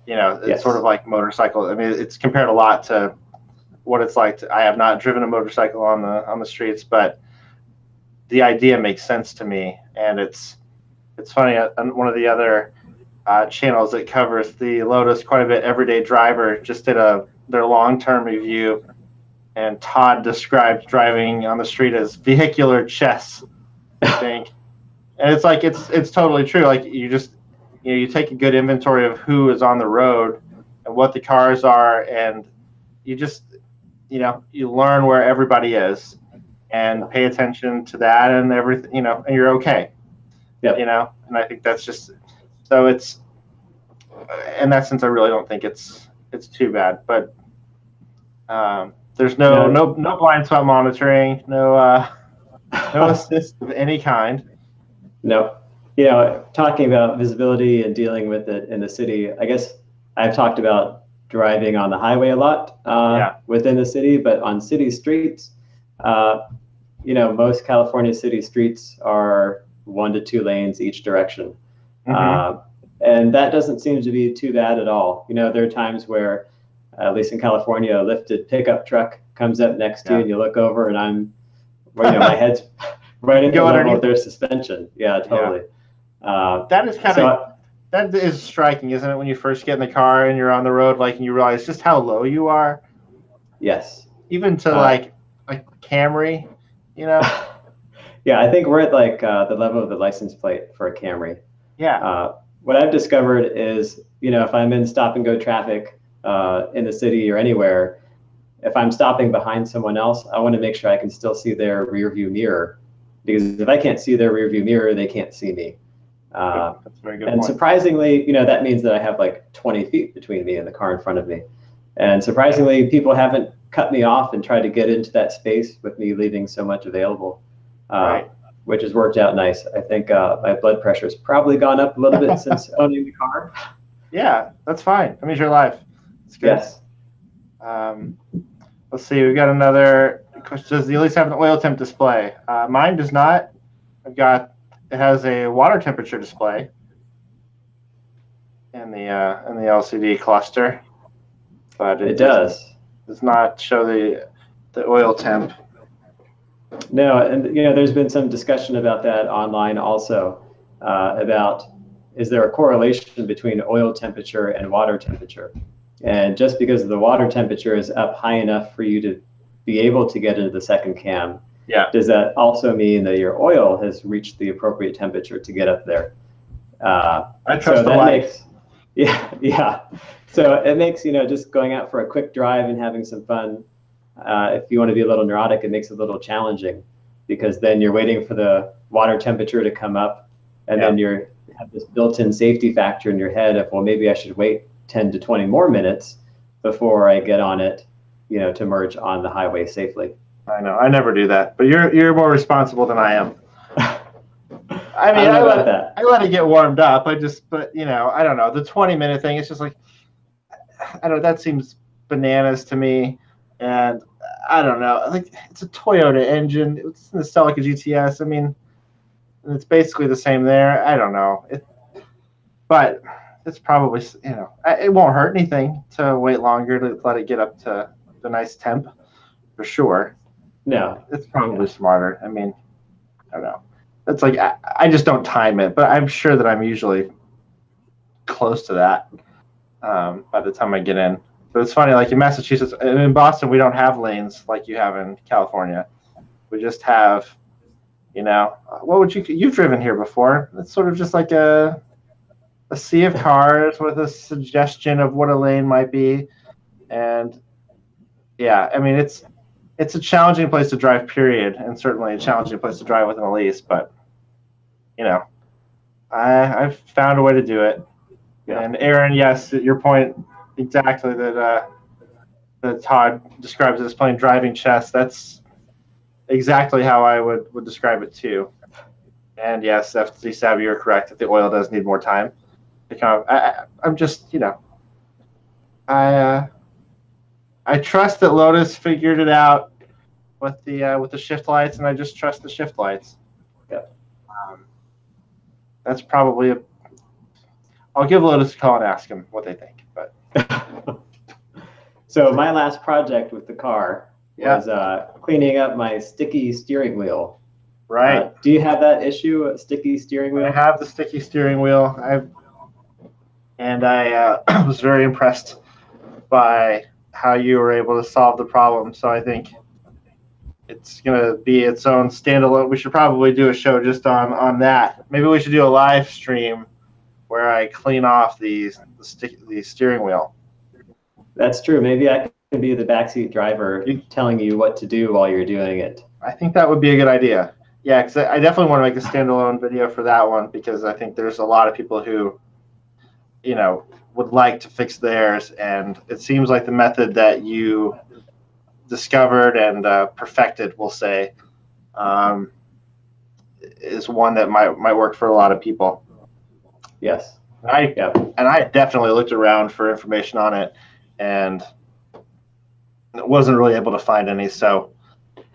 S1: You know, it's sort of like motorcycle. I mean, it's compared a lot to what it's like I have not driven a motorcycle on the streets, but the idea makes sense to me. And it's funny, on one of the other channels that covers the Lotus quite a bit, Everyday Driver, just did their long-term review, and Todd described driving on the street as vehicular chess, I think. And it's like it's totally true. Like you take a good inventory of who is on the road and what the cars are, and you just you learn where everybody is and pay attention to that and everything, and you're okay.
S2: Yeah.
S1: And I think that's just so it's in that sense I really don't think it's too bad. But there's no blind spot monitoring, no assist of any kind.
S2: No. Talking about visibility and dealing with it in the city, I guess I've talked about driving on the highway a lot within the city, but on city streets, most California city streets are 1 to 2 lanes each direction. Mm-hmm. And that doesn't seem to be too bad at all. There are times where, at least in California, a lifted pickup truck comes up next to you and you look over and my head's right in the level of their suspension. Yeah, totally.
S1: That is that is striking, isn't it? When you first get in the car and you're on the road, and you realize just how low you are.
S2: Yes.
S1: Even to like Camry,
S2: Yeah, I think we're at the level of the license plate for a Camry.
S1: Yeah.
S2: What I've discovered is, if I'm in stop and go traffic in the city or anywhere, if I'm stopping behind someone else, I want to make sure I can still see their rear view mirror, because if I can't see their rear view mirror, they can't see me.
S1: That's a very good
S2: and
S1: point.
S2: Surprisingly, that means that I have 20 feet between me and the car in front of me. And surprisingly, people haven't cut me off and tried to get into that space with me leaving so much available, which has worked out nice. I think my blood pressure has probably gone up a little bit since owning the car.
S1: Yeah, that's fine. That means you're alive. It's good.
S2: Yes.
S1: Let's see. We've got another question. Does the Elise have an oil temp display? Mine does not. It has a water temperature display in the LCD cluster, but it does not show the oil temp.
S2: No, and there's been some discussion about that online also, about is there a correlation between oil temperature and water temperature? And just because the water temperature is up high enough for you to be able to get into the second cam, does that also mean that your oil has reached the appropriate temperature to get up there?
S1: I trust the light.
S2: Yeah. So it makes, just going out for a quick drive and having some fun, if you want to be a little neurotic, it makes it a little challenging. because then you're waiting for the water temperature to come up, and then you have this built-in safety factor in your head of, well, maybe I should wait 10 to 20 more minutes before I get on it, you know, to merge on the highway safely.
S1: I know. I never do that, but you're more responsible than I am. I mean, I let it get warmed up. But you know, I don't know. The 20-minute thing, it's just like, I don't know. That seems bananas to me, and I don't know. Like, it's a Toyota engine. It's in the Celica GTS. I mean, it's basically the same there. I don't know. But it's probably, you know, it won't hurt anything to wait longer to let it get up to the nice temp, for sure.
S2: No,
S1: it's probably smarter. I mean, I don't know. It's like I just don't time it, but I'm sure that I'm usually close to that by the time I get in. But it's funny, like in Massachusetts and in Boston, we don't have lanes like you have in California. We just have, you know, you've driven here before. It's sort of just like a sea of cars with a suggestion of what a lane might be. And yeah, I mean, it's a challenging place to drive, period, and certainly a challenging place to drive with an Elise. But you know, I've found a way to do it. Yeah. And Aaron, yes, your point exactly that Todd describes it as playing driving chess. That's exactly how I would describe it too. And yes, FZ Savvy, you're correct that the oil does need more time. I'm just, you know, I trust that Lotus figured it out with the shift lights, and I just trust the shift lights.
S2: Yeah.
S1: That's probably I'll give Lotus a call and ask them what they think. But
S2: so my last project with the car was cleaning up my sticky steering wheel.
S1: Right.
S2: Do you have that issue, a sticky steering wheel?
S1: I have the sticky steering wheel. I was very impressed by how you were able to solve the problem. So I think it's going to be its own standalone. We should probably do a show just on that. Maybe we should do a live stream where I clean off the steering wheel.
S2: That's true. Maybe I can be the backseat driver telling you what to do while you're doing it.
S1: I think that would be a good idea. Yeah, because I definitely want to make a standalone video for that one, because I think there's a lot of people who, you know, would like to fix theirs, and it seems like the method that you discovered and perfected, we'll say, is one that might work for a lot of people.
S2: Yes.
S1: And I definitely looked around for information on it, and wasn't really able to find any. So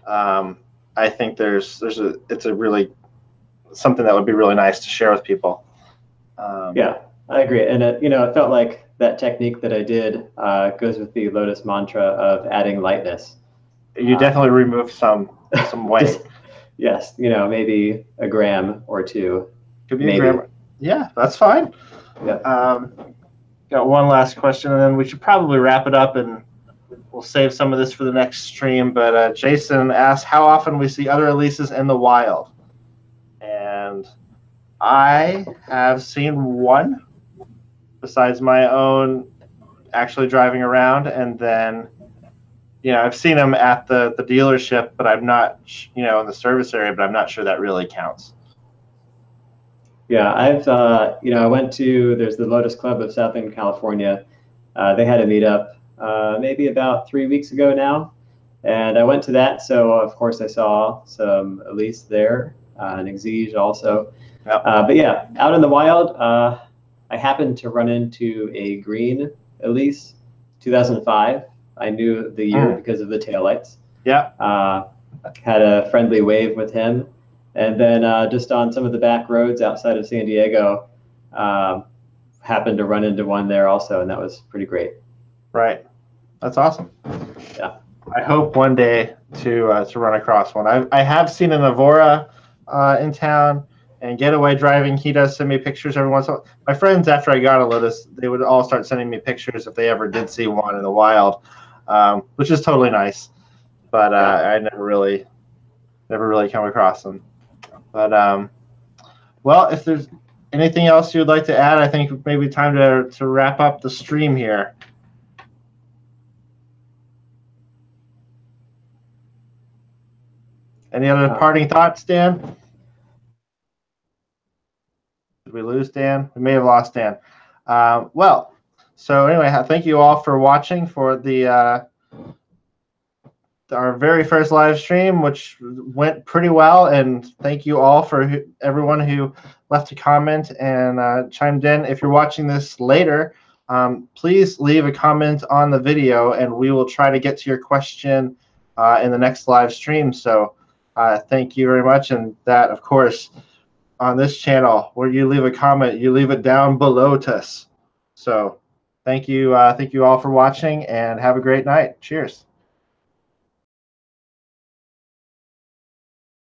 S1: I think it's a really something that would be really nice to share with people.
S2: Yeah, I agree. And it felt like that technique that I did goes with the Lotus mantra of adding lightness.
S1: You definitely remove some weight.
S2: Yes, maybe a gram or two.
S1: Could be a gram. Yeah, that's fine.
S2: Yeah.
S1: Got one last question, and then we should probably wrap it up, and we'll save some of this for the next stream. But Jason asked how often we see other Elises in the wild. And I have seen one, besides my own actually driving around. And then, I've seen them at the dealership, but I'm not, in the service area, but I'm not sure that really counts.
S2: Yeah, I went to, there's the Lotus Club of Southern California. They had a meetup maybe about 3 weeks ago now. And I went to that. So, of course, I saw some Elise there, and Exige also. Yep. But yeah, out in the wild, I happened to run into a green Elise, 2005. I knew the year because of the taillights.
S1: Yeah.
S2: Had a friendly wave with him. And then just on some of the back roads outside of San Diego, happened to run into one there also, and that was pretty great.
S1: Right. That's awesome.
S2: Yeah.
S1: I hope one day to run across one. I have seen an Evora in town, and Getaway driving. He does send me pictures every once in a while. My friends, after I got a Lotus, they would all start sending me pictures if they ever did see one in the wild, which is totally nice. But I never really come across them. But well, if there's anything else you'd like to add, I think maybe time to wrap up the stream here. Any other parting thoughts, Dan? Did we lose Dan? We may have lost Dan. Well, so anyway, thank you all for watching for the our very first live stream, which went pretty well. And thank you all for everyone who left a comment and chimed in. If you're watching this later, please leave a comment on the video, and we will try to get to your question in the next live stream. So thank you very much. And that, of course, on this channel, where you leave a comment, you leave it down below us. So thank you all for watching, and have a great night. Cheers.